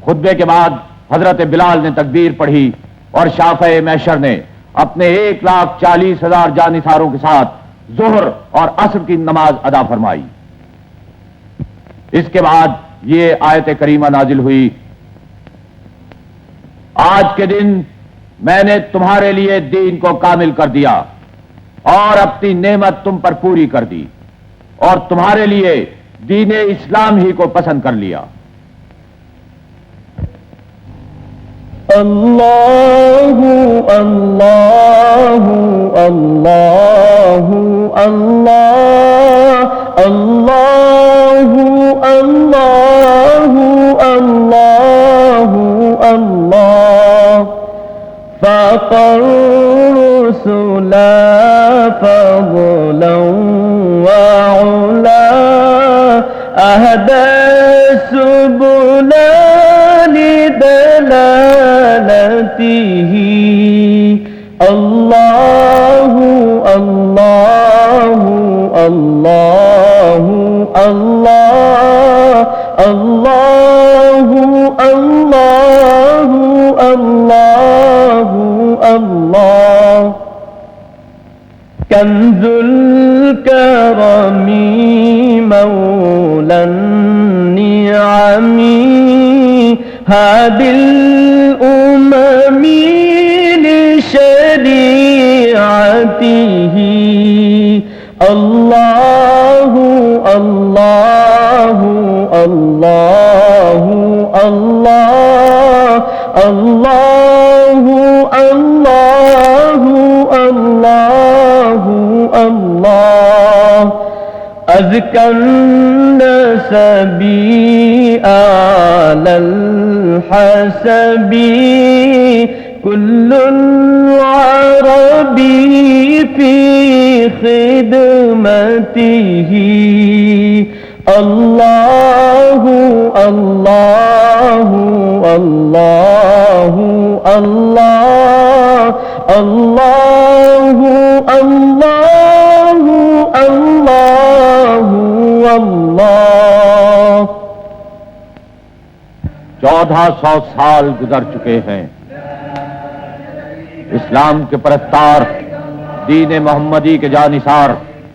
A: خطبے کے بعد حضرت بلال نے تکبیر پڑھی اور شافع محشر نے اپنے 1,40,000 جانثاروں کے ساتھ ظہر اور عصر کی نماز ادا فرمائی. اس کے بعد یہ آیت کریمہ نازل ہوئی: آج کے دن میں نے تمہارے لیے دین کو کامل کر دیا اور اپنی نعمت تم پر پوری کر دی اور تمہارے لیے دین اسلام ہی کو پسند کر لیا.
B: اللہ اللہ اللہ اللہ اللہ اللہ اللہ اللہ فقر رسولا فضلا وعلا اهدى سبلا لدلالته الله الله الله الله الله الله الله الله كنز الكرم مولى النعم هادي الأمم لشريعته الله الله الله الله الله الله الله الله أزكى النسب آل الحسب كل العرب في خدمته الله الله الله الله الله الله الله الله
A: 1400 سال گزر چکے ہیں اسلام کے پرستار دین محمدی کے جانثار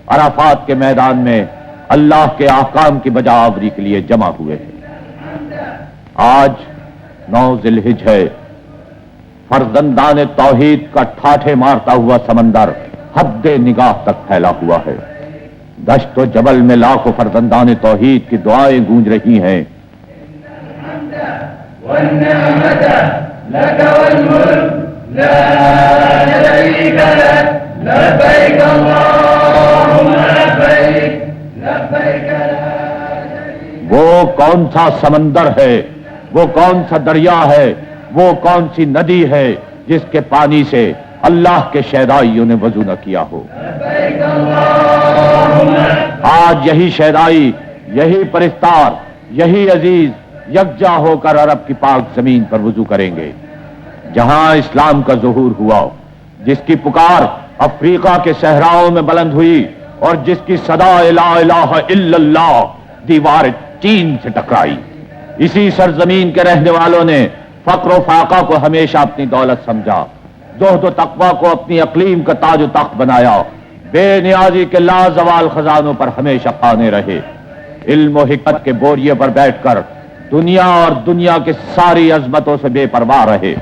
A: عرفات کے میدان میں اللہ کے احکام کی بجا آوری کے لیے جمع ہوئے ہیں۔ آج 9 ذی الحج ہے۔ فرزندان توحید کا ٹھاٹھے مارتا ہوا سمندر حد نگاہ تک پھیلا ہوا ہے۔ دشت و جبل میں لاکھوں فرزندان توحید کی دعائیں گونج رہی ہیں۔ وہ کون سا سمندر ہے، وہ کون سا دریا ہے، وہ کون سی ندی ہے جس کے پانی سے اللہ کے شیدائیوں نے وضو نہ کیا ہو۔ آج یہی شیدائی، یہی پرستار، یہی عزیز یکجا ہو کر عرب کی پاک زمین پر وضو کریں گے جہاں اسلام کا ظہور ہوا، جس کی پکار افریقہ کے صحراؤں میں بلند ہوئی اور جس کی صدا لا الہ الا اللہ دیوار چین سے ٹکرائی۔ اسی سرزمین کے رہنے والوں نے فقر و فاقہ کو ہمیشہ اپنی دولت سمجھا، زہد و تقویٰ کو اپنی اقلیم کا تاج و تخت بنایا، بے نیازی کے لازوال خزانوں پر ہمیشہ قانے رہے، علم و حکمت کے بوریے پر بیٹھ کر دنیا اور دنیا کے ساری عظمتوں سے بے پرواہ رہے۔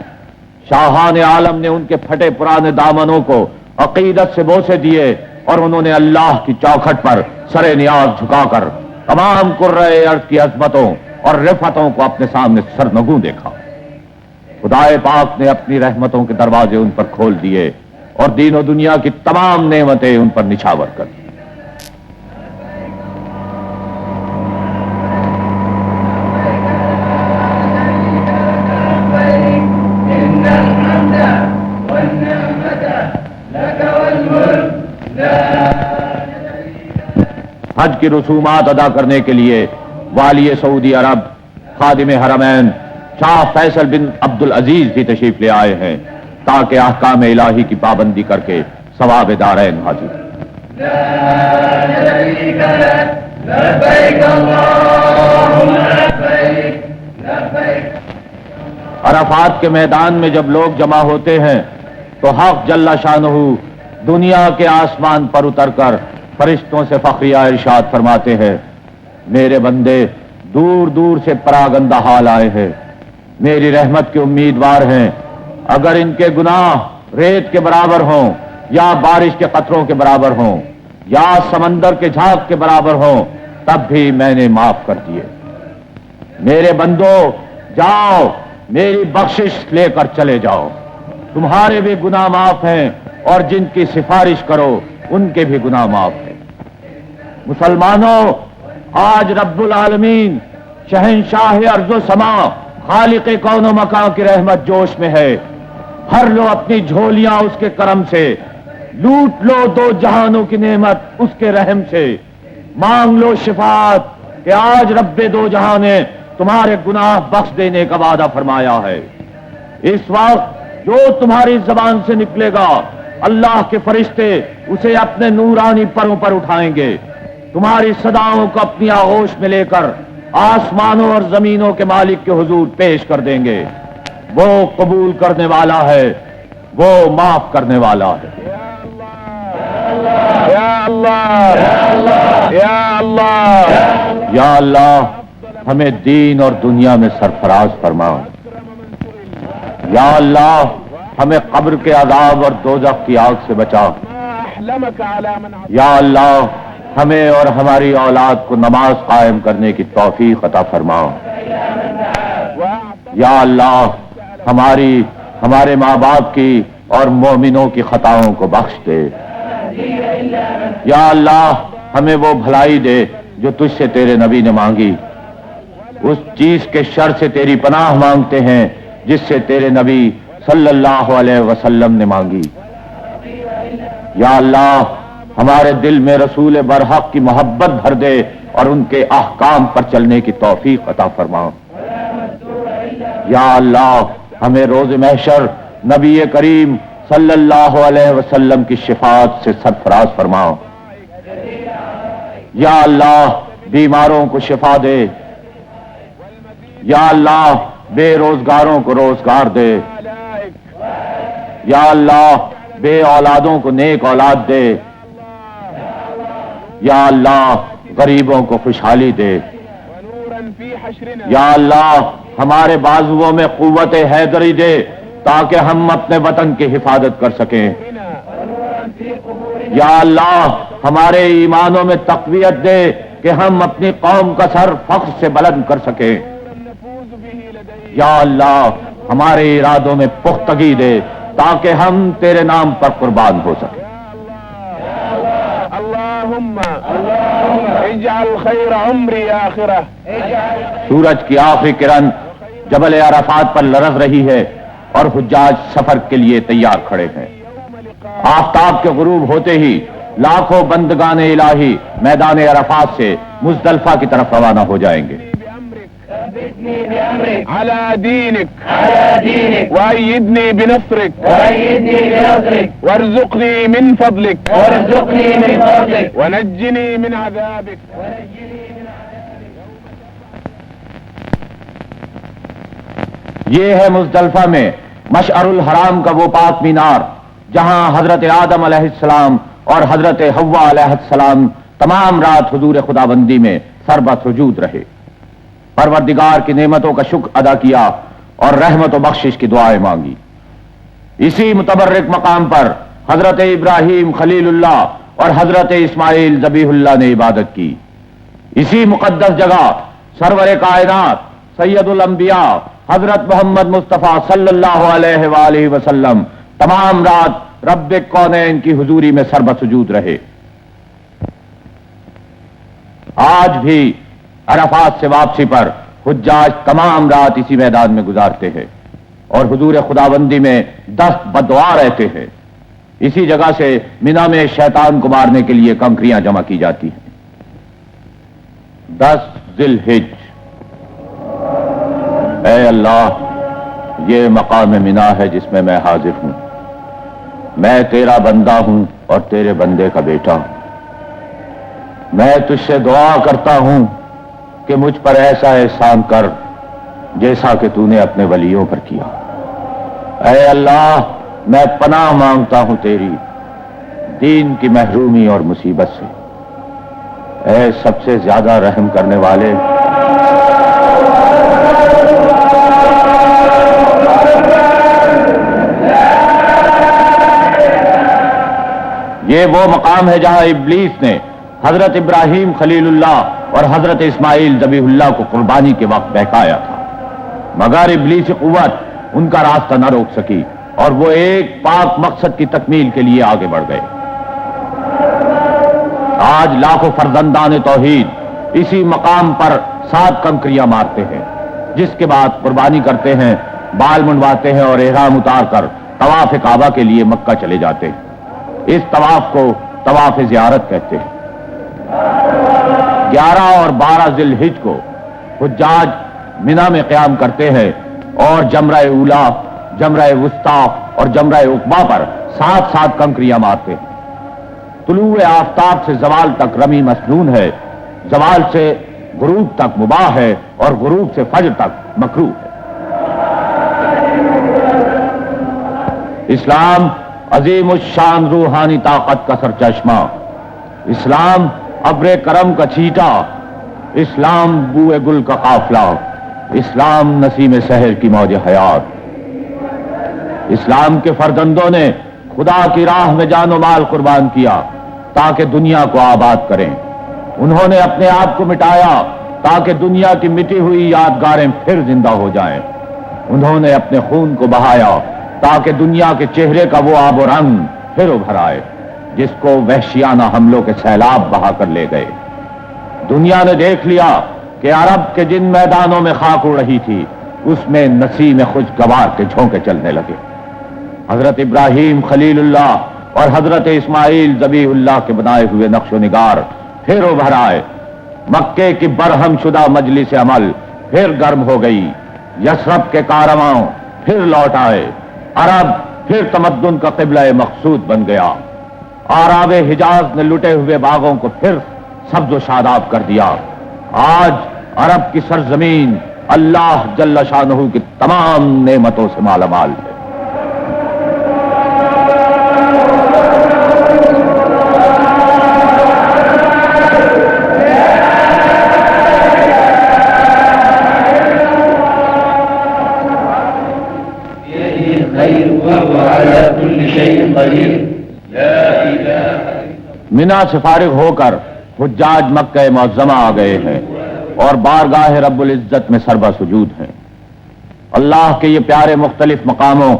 A: شاہان عالم نے ان کے پھٹے پرانے دامنوں کو عقیدت سے بوسے دیے اور انہوں نے اللہ کی چوکھٹ پر سر نیاز جھکا کر تمام قرۂ ارض کی عظمتوں اور رفتوں کو اپنے سامنے سرنگوں دیکھا۔ خدائے پاک نے اپنی رحمتوں کے دروازے ان پر کھول دیے اور دین و دنیا کی تمام نعمتیں ان پر نچھاور کر دی۔ حج کی رسومات ادا کرنے کے لیے والی سعودی عرب خادم حرمین شاہ فیصل بن عبد العزیز بھی تشریف لے آئے ہیں تاکہ احکام الہی کی پابندی کر کے ثواب دارین حاصل۔ عرفات کے میدان میں جب لوگ جمع ہوتے ہیں تو حق جل شانہ دنیا کے آسمان پر اتر کر فرشتوں سے فخریہ ارشاد فرماتے ہیں، میرے بندے دور دور سے پراگندہ حال آئے ہیں، میری رحمت کے امیدوار ہیں، اگر ان کے گناہ ریت کے برابر ہوں یا بارش کے قطروں کے برابر ہوں یا سمندر کے جھاگ کے برابر ہوں تب بھی میں نے معاف کر دیے۔ میرے بندو جاؤ، میری بخشش لے کر چلے جاؤ، تمہارے بھی گناہ معاف ہیں اور جن کی سفارش کرو ان کے بھی گناہ معاف ہیں۔ مسلمانوں، آج رب العالمین شہنشاہ ارض و سما خالق کون و مکان کی رحمت جوش میں ہے، بھر لو اپنی جھولیاں اس کے کرم سے، لوٹ لو دو جہانوں کی نعمت اس کے رحم سے، مانگ لو شفاعت کہ آج رب دو جہاں نے تمہارے گناہ بخش دینے کا وعدہ فرمایا ہے۔ اس وقت جو تمہاری زبان سے نکلے گا اللہ کے فرشتے اسے اپنے نورانی پروں پر اٹھائیں گے، تمہاری صداؤں کو اپنی آغوش میں لے کر آسمانوں اور زمینوں کے مالک کے حضور پیش کر دیں گے۔ وہ قبول کرنے والا ہے، وہ معاف کرنے والا ہے۔
B: یا اللہ یا اللہ
A: یا اللہ ہمیں دین اور دنیا میں سرفراز فرما۔ یا اللہ ہمیں قبر کے عذاب اور دوزخ کی آگ سے بچا۔ یا اللہ ہمیں اور ہماری اولاد کو نماز قائم کرنے کی توفیق عطا فرما۔ یا اللہ ہمارے ماں باپ کی اور مومنوں کی خطاؤں کو بخش دے۔ یا اللہ ہمیں وہ بھلائی دے جو تجھ سے تیرے نبی نے مانگی، اس چیز کے شر سے تیری پناہ مانگتے ہیں جس سے تیرے نبی صلی اللہ علیہ وسلم نے مانگی۔ یا اللہ ہمارے دل میں رسول برحق کی محبت بھر دے اور ان کے احکام پر چلنے کی توفیق عطا فرما۔ یا اللہ ہمیں روز محشر نبی کریم صلی اللہ علیہ وسلم کی شفاعت سے سرفراز فرما۔ یا اللہ بیماروں کو شفا دے، یا اللہ بے روزگاروں کو روزگار دے، یا اللہ بے اولادوں کو نیک اولاد دے، یا اللہ غریبوں کو خوشحالی دے، یا اللہ ہمارے بازوؤں میں قوت حیدری دے تاکہ ہم اپنے وطن کی حفاظت کر سکیں۔ یا اللہ ہمارے ایمانوں میں تقویت دے کہ ہم اپنی قوم کا سر فخر سے بلند کر سکیں۔ یا اللہ ہمارے ارادوں میں پختگی دے تاکہ ہم تیرے نام پر قربان ہو سکیں۔
B: اللہم اجعل خیر عمری آخرہ۔
A: سورج کی آخری کرن جبل عرفات پر لرز رہی ہے اور حجاج سفر کے لیے تیار کھڑے ہیں۔ آفتاب کے غروب ہوتے ہی لاکھوں بندگان الہی میدان عرفات سے مزدلفہ کی طرف روانہ ہو جائیں گے۔
B: على دينك وأيدني بنصرك وارزقني من فضلك ونجني من عذابك۔
A: یہ ہے مزدلفہ میں مشعر الحرام کا وہ پاک مینار جہاں حضرت آدم علیہ السلام اور حضرت حوا علیہ السلام تمام رات حضور خداوندی میں سربہ سجود رہے، پروردگار کی نعمتوں کا شکر ادا کیا اور رحمت و بخشش کی دعائیں مانگی۔ اسی متبرک مقام پر حضرت ابراہیم خلیل اللہ اور حضرت اسماعیل ذبیح اللہ نے عبادت کی۔ اسی مقدس جگہ سرور کائنات سید الانبیاء حضرت محمد مصطفیٰ صلی اللہ علیہ وآلہ وسلم تمام رات رب کونین کی حضوری میں سربہ سجود رہے۔ آج بھی عرفات سے واپسی پر حجاج تمام رات اسی میدان میں گزارتے ہیں اور حضور خداوندی میں دست بدعا رہتے ہیں۔ اسی جگہ سے مینا میں شیطان کو مارنے کے لیے کنکریاں جمع کی جاتی ہیں۔ 10 ذی الحج۔ اے اللہ یہ مقام مینا ہے جس میں میں حاضر ہوں، میں تیرا بندہ ہوں اور تیرے بندے کا بیٹا ہوں۔ میں تجھ سے دعا کرتا ہوں کہ مجھ پر ایسا احسان کر جیسا کہ تو نے اپنے ولیوں پر کیا۔ اے اللہ میں پناہ مانگتا ہوں تیری دین کی محرومی اور مصیبت سے۔ اے سب سے زیادہ رحم کرنے والے، یہ وہ مقام ہے جہاں ابلیس نے حضرت ابراہیم خلیل اللہ اور حضرت اسماعیل ذبیح اللہ کو قربانی کے وقت بہکایا تھا، مگر ابلیسی قوت ان کا راستہ نہ روک سکی اور وہ ایک پاک مقصد کی تکمیل کے لیے آگے بڑھ گئے۔ آج لاکھوں فرزندان توحید اسی مقام پر 7 کنکریاں مارتے ہیں، جس کے بعد قربانی کرتے ہیں، بال منڈواتے ہیں اور احرام اتار کر طواف کعبہ کے لیے مکہ چلے جاتے ہیں۔ اس طواف کو طواف زیارت کہتے ہیں۔ 11 اور 12 ذی الحج کو حجاج مینا میں قیام کرتے ہیں اور جمرہ اولا، جمرہ وسطیٰ اور جمرہ عقبہ پر 7 کنکریاں مارتے ہیں۔ طلوع آفتاب سے زوال تک رمی مسنون ہے، زوال سے غروب تک مباح ہے اور غروب سے فجر تک مکروہ ہے۔ اسلام عظیم الشان روحانی طاقت کا سرچشمہ، اسلام ابر کرم کا چھیٹا، اسلام بوئے گل کا قافلہ، اسلام نسیم سحر کی موج حیات۔ اسلام کے فرزندوں نے خدا کی راہ میں جان و مال قربان کیا تاکہ دنیا کو آباد کریں۔ انہوں نے اپنے آپ کو مٹایا تاکہ دنیا کی مٹی ہوئی یادگاریں پھر زندہ ہو جائیں۔ انہوں نے اپنے خون کو بہایا تاکہ دنیا کے چہرے کا وہ آب و رنگ پھر ابھر آئے۔ جس کو وحشیانہ حملوں کے سیلاب بہا کر لے گئے۔ دنیا نے دیکھ لیا کہ عرب کے جن میدانوں میں خاک اڑ رہی تھی اس میں نسیم خوشگوار کے جھونکے چلنے لگے۔ حضرت ابراہیم خلیل اللہ اور حضرت اسماعیل ذبیح اللہ کے بنائے ہوئے نقش و نگار پھر ابھر آئے۔ مکے کی برہم شدہ مجلس عمل پھر گرم ہو گئی۔ یثرب کے کارواں پھر لوٹ آئے۔ عرب پھر تمدن کا قبلہ مقصود بن گیا۔ آراب حجاز نے لٹے ہوئے باغوں کو پھر سبز و شاداب کر دیا۔ آج عرب کی سرزمین اللہ جل شانہ کی تمام نعمتوں سے مالا مال ہے۔ مینا سے فارغ ہو کر حجاج مکہ معظمہ آ گئے ہیں اور بارگاہ رب العزت میں سربا سجود ہیں۔ اللہ کے یہ پیارے مختلف مقاموں،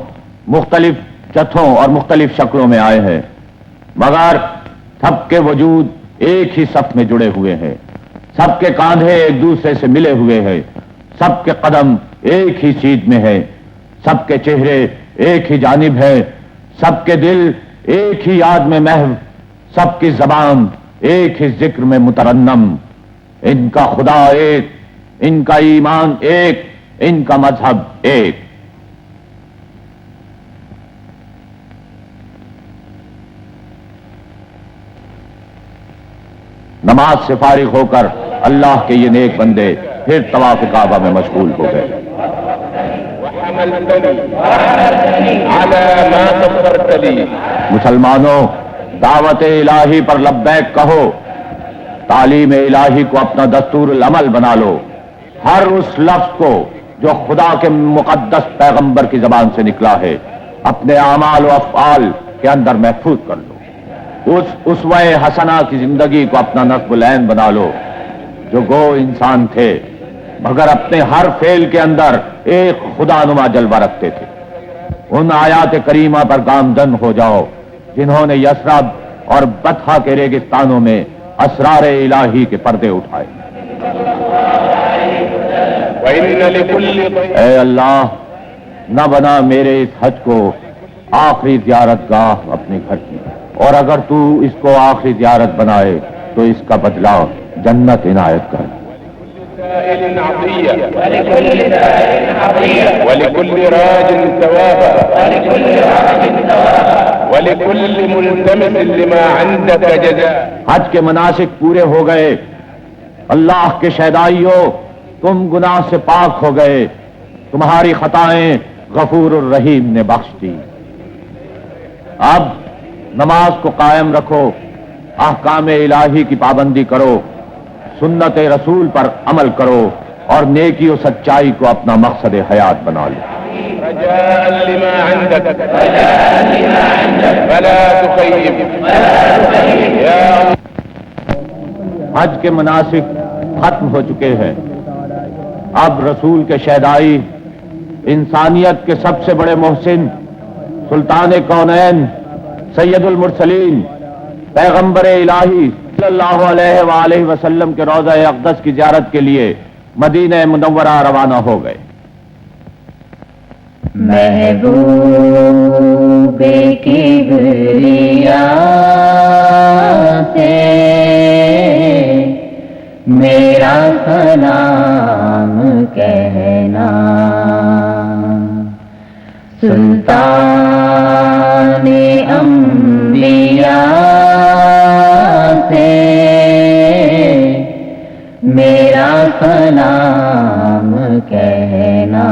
A: مختلف جتھوں اور مختلف شکلوں میں آئے ہیں، مگر سب کے وجود ایک ہی صف میں جڑے ہوئے ہیں، سب کے کاندھے ایک دوسرے سے ملے ہوئے ہیں، سب کے قدم ایک ہی سیدھ میں ہیں، سب کے چہرے ایک ہی جانب ہیں، سب کے دل ایک ہی یاد میں محو، سب کی زبان ایک ہی ذکر میں مترنم۔ ان کا خدا ایک، ان کا ایمان ایک، ان کا مذہب ایک۔ نماز سے فارغ ہو کر اللہ کے یہ نیک بندے پھر طواف کعبہ میں مشغول ہو گئے۔ مسلمانوں، دعوت الہی پر لبیک کہو، تعلیم الہی کو اپنا دستور العمل بنا لو، ہر اس لفظ کو جو خدا کے مقدس پیغمبر کی زبان سے نکلا ہے اپنے اعمال و افعال کے اندر محفوظ کر لو، اس اسوہ حسنہ کی زندگی کو اپنا نصب العین بنا لو، جو گو انسان تھے مگر اپنے ہر فعل کے اندر ایک خدا نما جلوہ رکھتے تھے۔ ان آیات کریمہ پر گامزن ہو جاؤ جنہوں نے یثرب اور بطحا کے ریگستانوں میں اسرار الہی کے پردے اٹھائے۔ اے اللہ، نہ بنا میرے اس حج کو آخری زیارت گاہ اپنے گھر کی، اور اگر تو اس کو آخری زیارت بنائے تو اس کا بدلہ جنت عنایت کر۔
B: ولكل راج ثوابا ولكل ملتمس لما عندك جزاء۔
A: حج کے مناسک پورے ہو گئے، اللہ کے شہدائیوں تم گناہ سے پاک ہو گئے، تمہاری خطائیں غفور الرحیم نے بخش دی۔ اب نماز کو قائم رکھو، احکام الہی کی پابندی کرو، سنت رسول پر عمل کرو اور نیکی و سچائی کو اپنا مقصد حیات بنا لو۔
B: رجاء لما عندك فلا تخيب یا
A: حج کے مناسک ختم ہو چکے ہیں، اب رسول کے شہدائی، انسانیت کے سب سے بڑے محسن، سلطان کونین، سید المرسلین، پیغمبر الہی صلی اللہ علیہ وآلہ وسلم کے روضہ اقدس کی زیارت کے لیے مدینہ منورہ روانہ ہو گئے۔
C: محبوب کبریا سے میرا سلام کہنا، سلطان انبیاء سے میرا سلام کہنا،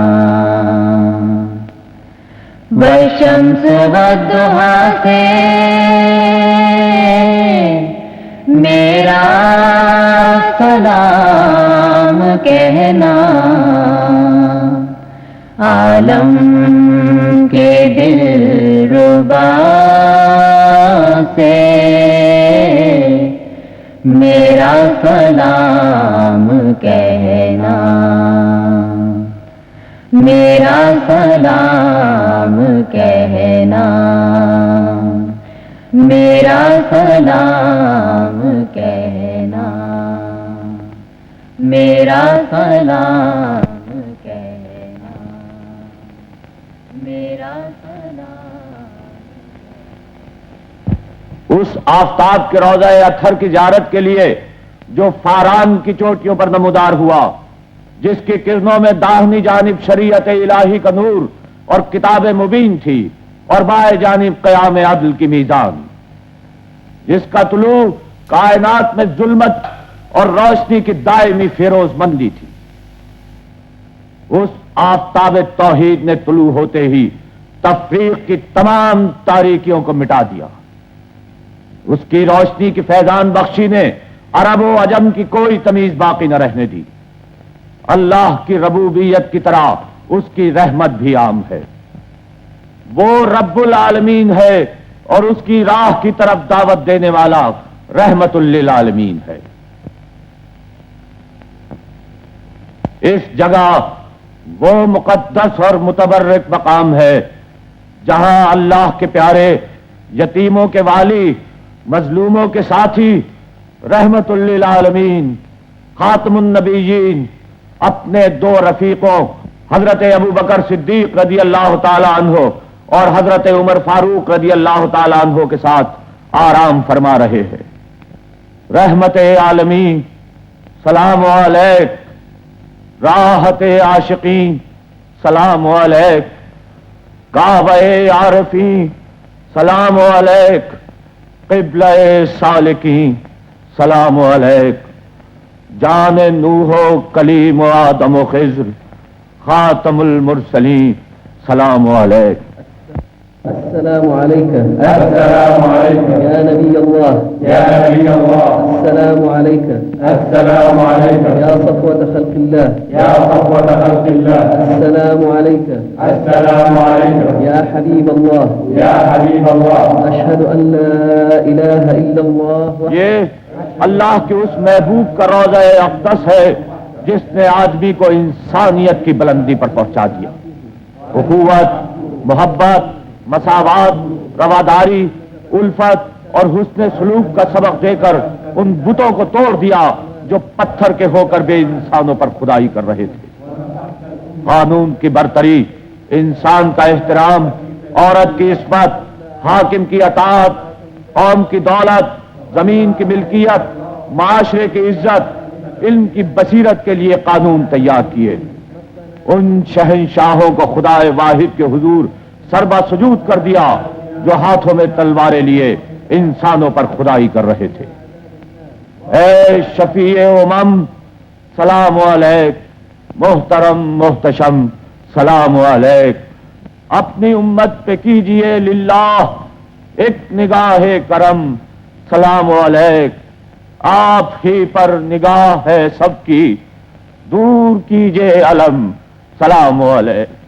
C: بشمس والضحا سے میرا سلام کہنا، عالم کے دلربا سے میرا سلام کہنا، میرا سلام کہنا، میرا میرا سلام کہنا، میرا سلام کہنا، میرا سلام۔
A: اس آفتاب کے روضہ اطہر کی زیارت کے لیے جو فاران کی چوٹیوں پر نمودار ہوا، جس کی کرنوں میں داہنی جانب شریعت الہی کا نور اور کتاب مبین تھی، اور بائیں جانب قیام عدل کی میزان، جس کا طلوع کائنات میں ظلمت اور روشنی کی دائمی فیروز مندی تھی، اس آفتاب توحید نے طلوع ہوتے ہی تفریق کی تمام تاریکیوں کو مٹا دیا۔ اس کی روشنی کی فیضان بخشی نے عرب و عجم کی کوئی تمیز باقی نہ رہنے دی۔ اللہ کی ربوبیت کی طرح اس کی رحمت بھی عام ہے۔ وہ رب العالمین ہے اور اس کی راہ کی طرف دعوت دینے والا رحمت للعالمین ہے۔ اس جگہ وہ مقدس اور متبرک مقام ہے جہاں اللہ کے پیارے، یتیموں کے والی، مظلوموں کے ساتھی، رحمت للعالمین، خاتم النبیین، اپنے دو رفیقوں حضرت ابو بکر صدیق رضی اللہ تعالی عنہ اور حضرت عمر فاروق رضی اللہ تعالی عنہ کے ساتھ آرام فرما رہے ہیں۔ رحمت عالمین سلام علیک، راحت عاشقین سلام علیک، کعبہ عارفین سلام علیک، قبلہ سالکین سلام علیک، جان نوح و کلیم و آدم و خضر خاتم المرسلین سلام علیک۔
D: السلام عليك
B: السلام عليك
D: يا نبي الله،
B: يا نبي الله،
D: السلام عليك
B: السلام عليك
D: يا صفوة خلق الله،
B: يا صفوة خلق الله،
D: السلام عليك
B: السلام عليك
D: يا حبيب الله،
B: يا حبيب الله۔
D: أشهد أن لا إله إلا الله
A: یہ اللہ کے اس محبوب کا روضہ اقدس ہے جس نے آدمی کو انسانیت کی بلندی پر پہنچا دیا۔ اخوت، محبت، مساوات، رواداری، الفت اور حسن سلوک کا سبق دے کر ان بتوں کو توڑ دیا جو پتھر کے ہو کر بے انسانوں پر خدائی کر رہے تھے۔ قانون کی برتری، انسان کا احترام، عورت کی عصمت، حاکم کی اطاعت، قوم کی دولت، زمین کی ملکیت، معاشرے کی عزت، علم کی بصیرت کے لیے قانون تیار کیے۔ ان شہنشاہوں کو خدا واحد کے حضور سربا سجود کر دیا جو ہاتھوں میں تلواریں لیے انسانوں پر خدائی کر رہے تھے۔ اے شفیع امم سلام علیک، محترم محتشم سلام علیک، اپنی امت پہ کیجئے للہ ایک نگاہ کرم سلام علیک، آپ ہی پر نگاہ ہے سب کی، دور کیجئے علم سلام علیک۔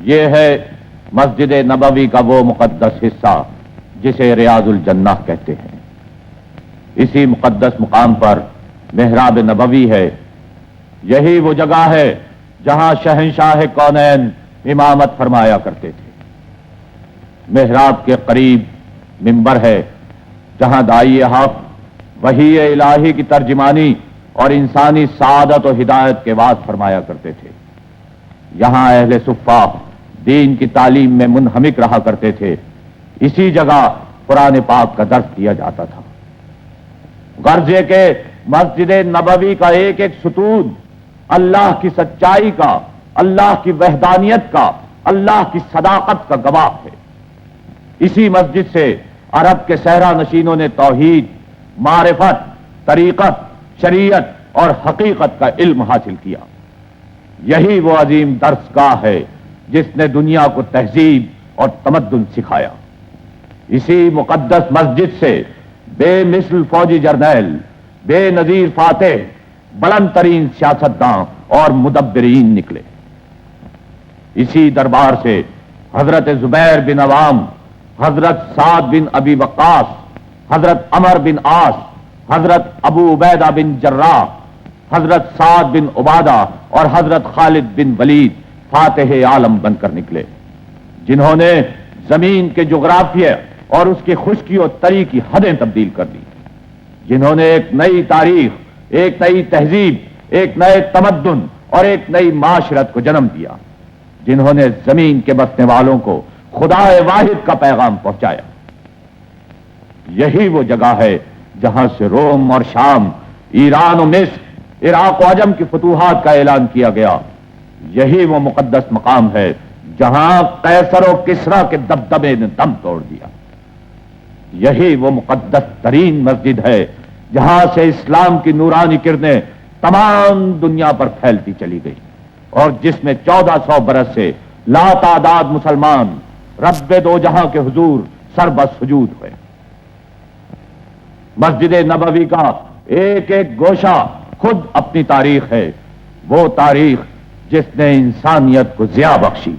A: یہ ہے مسجد نبوی کا وہ مقدس حصہ جسے ریاض الجنہ کہتے ہیں۔ اسی مقدس مقام پر محراب نبوی ہے۔ یہی وہ جگہ ہے جہاں شہنشاہ کونین امامت فرمایا کرتے تھے۔ محراب کے قریب منبر ہے جہاں داعی حق وحی الہی کی ترجمانی اور انسانی سعادت و ہدایت کے وعظ فرمایا کرتے تھے۔ یہاں اہل صفہ دین کی تعلیم میں منہمک رہا کرتے تھے۔ اسی جگہ قرآن پاک کا درس دیا جاتا تھا۔ غرض یہ کہ مسجد نبوی کا ایک ایک ستون اللہ کی سچائی کا، اللہ کی وحدانیت کا، اللہ کی صداقت کا گواہ ہے۔ اسی مسجد سے عرب کے صحرا نشینوں نے توحید، معرفت، طریقت، شریعت اور حقیقت کا علم حاصل کیا۔ یہی وہ عظیم درس گاہ ہے جس نے دنیا کو تہذیب اور تمدن سکھایا۔ اسی مقدس مسجد سے بے مثل فوجی جرنیل، بے نظیر فاتح، بلند ترین سیاستداں اور مدبرین نکلے۔ اسی دربار سے حضرت زبیر بن عوام، حضرت سعد بن ابی وقاص، حضرت عمر بن عاص، حضرت ابو عبیدہ بن جراح، حضرت سعد بن عبادہ اور حضرت خالد بن ولید فاتح عالم بن کر نکلے۔ جنہوں نے زمین کے جغرافیہ اور اس کی خشکی اور تری کی حدیں تبدیل کر دی، جنہوں نے ایک نئی تاریخ، ایک نئی تہذیب، ایک نئے تمدن اور ایک نئی معاشرت کو جنم دیا، جنہوں نے زمین کے بسنے والوں کو خدا واحد کا پیغام پہنچایا۔ یہی وہ جگہ ہے جہاں سے روم اور شام، ایران و مصر، عراق و عجم کی فتوحات کا اعلان کیا گیا۔ یہی وہ مقدس مقام ہے جہاں قیصر و کسریٰ کے دبدبے نے دم توڑ دیا۔ یہی وہ مقدس ترین مسجد ہے جہاں سے اسلام کی نورانی کرنیں تمام دنیا پر پھیلتی چلی گئی، اور جس میں 1400 برس سے لاتعداد مسلمان رب دو جہاں کے حضور سربت سجود ہوئے۔ مسجد نبوی کا ایک ایک گوشہ خود اپنی تاریخ ہے، وہ تاریخ جس نے انسانیت کو ضیاء بخشی،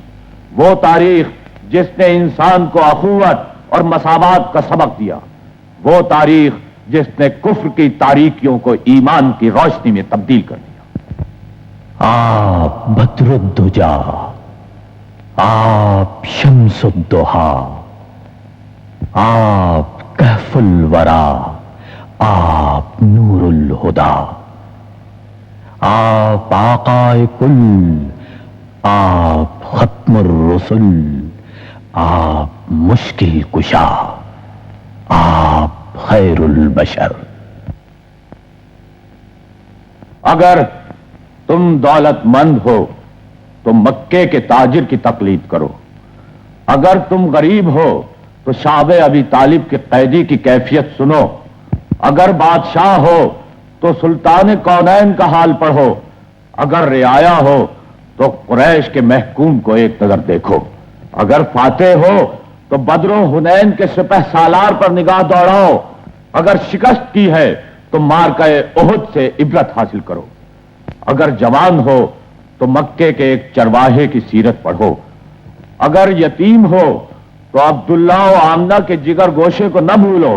A: وہ تاریخ جس نے انسان کو اخوت اور مساوات کا سبق دیا، وہ تاریخ جس نے کفر کی تاریکیوں کو ایمان کی روشنی میں تبدیل کر دیا۔
E: آپ بدر الدجا، آپ شمس الضحا، آپ کہف الورا، آپ نور الہدا، آپ آقا کل، آپ ختم الرسل، آپ مشکل کشا، آپ خیر البشر۔
A: اگر تم دولت مند ہو تو مکے کے تاجر کی تقلید کرو، اگر تم غریب ہو تو شعب ابی طالب کے قیدی کی کیفیت سنو، اگر بادشاہ ہو تو سلطان کونین کا حال پڑھو، اگر رعایا ہو تو قریش کے محکوم کو ایک نظر دیکھو، اگر فاتح ہو تو بدر و حنین کے سپہ سالار پر نگاہ دوڑاؤ، اگر شکست کی ہے تو مارکہ احد سے عبرت حاصل کرو، اگر جوان ہو تو مکے کے ایک چرواہے کی سیرت پڑھو، اگر یتیم ہو تو عبداللہ و آمنہ کے جگر گوشے کو نہ بھولو،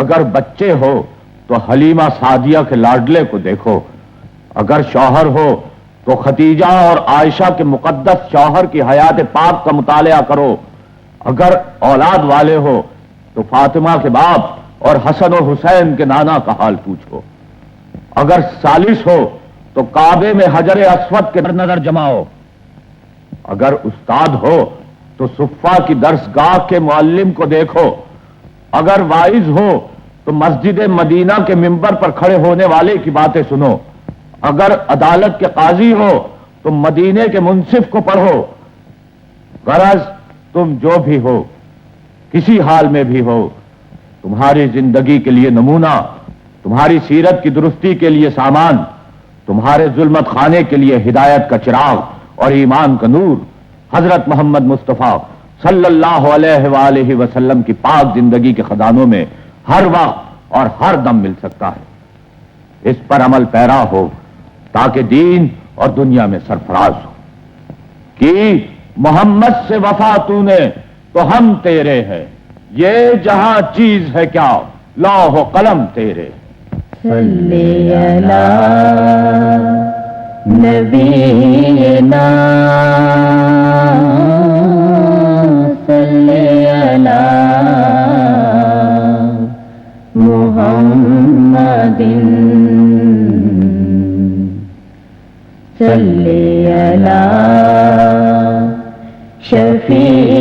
A: اگر بچے ہو تو حلیمہ سعدیہ کے لاڈلے کو دیکھو، اگر شوہر ہو تو ختیجہ اور عائشہ کے مقدس شوہر کی حیات پاک کا مطالعہ کرو، اگر اولاد والے ہو تو فاطمہ کے باپ اور حسن و حسین کے نانا کا حال پوچھو، اگر ثالث ہو تو کعبے میں حجر اسود کے نظر جماؤ، اگر استاد ہو تو صفا کی درسگاہ کے معلم کو دیکھو، اگر واعظ ہو تو مسجد مدینہ کے ممبر پر کھڑے ہونے والے کی باتیں سنو، اگر عدالت کے قاضی ہو تو مدینے کے منصف کو پڑھو۔ غرض تم جو بھی ہو، کسی حال میں بھی ہو، تمہاری زندگی کے لیے نمونہ، تمہاری سیرت کی درستی کے لیے سامان، تمہارے ظلمت خانے کے لیے ہدایت کا چراغ اور ایمان کا نور حضرت محمد مصطفیٰ صلی اللہ علیہ وآلہ وسلم کی پاک زندگی کے خزانوں میں ہر وقت اور ہر دم مل سکتا ہے۔ اس پر عمل پیرا ہو تاکہ دین اور دنیا میں سرفراز ہو۔ کہ محمد سے وفا تو نے تو ہم تیرے ہیں، یہ جہاں چیز ہے کیا لوح و قلم تیرے۔
C: صلی علی نبینا صلی علی محمد صلی علی شفیع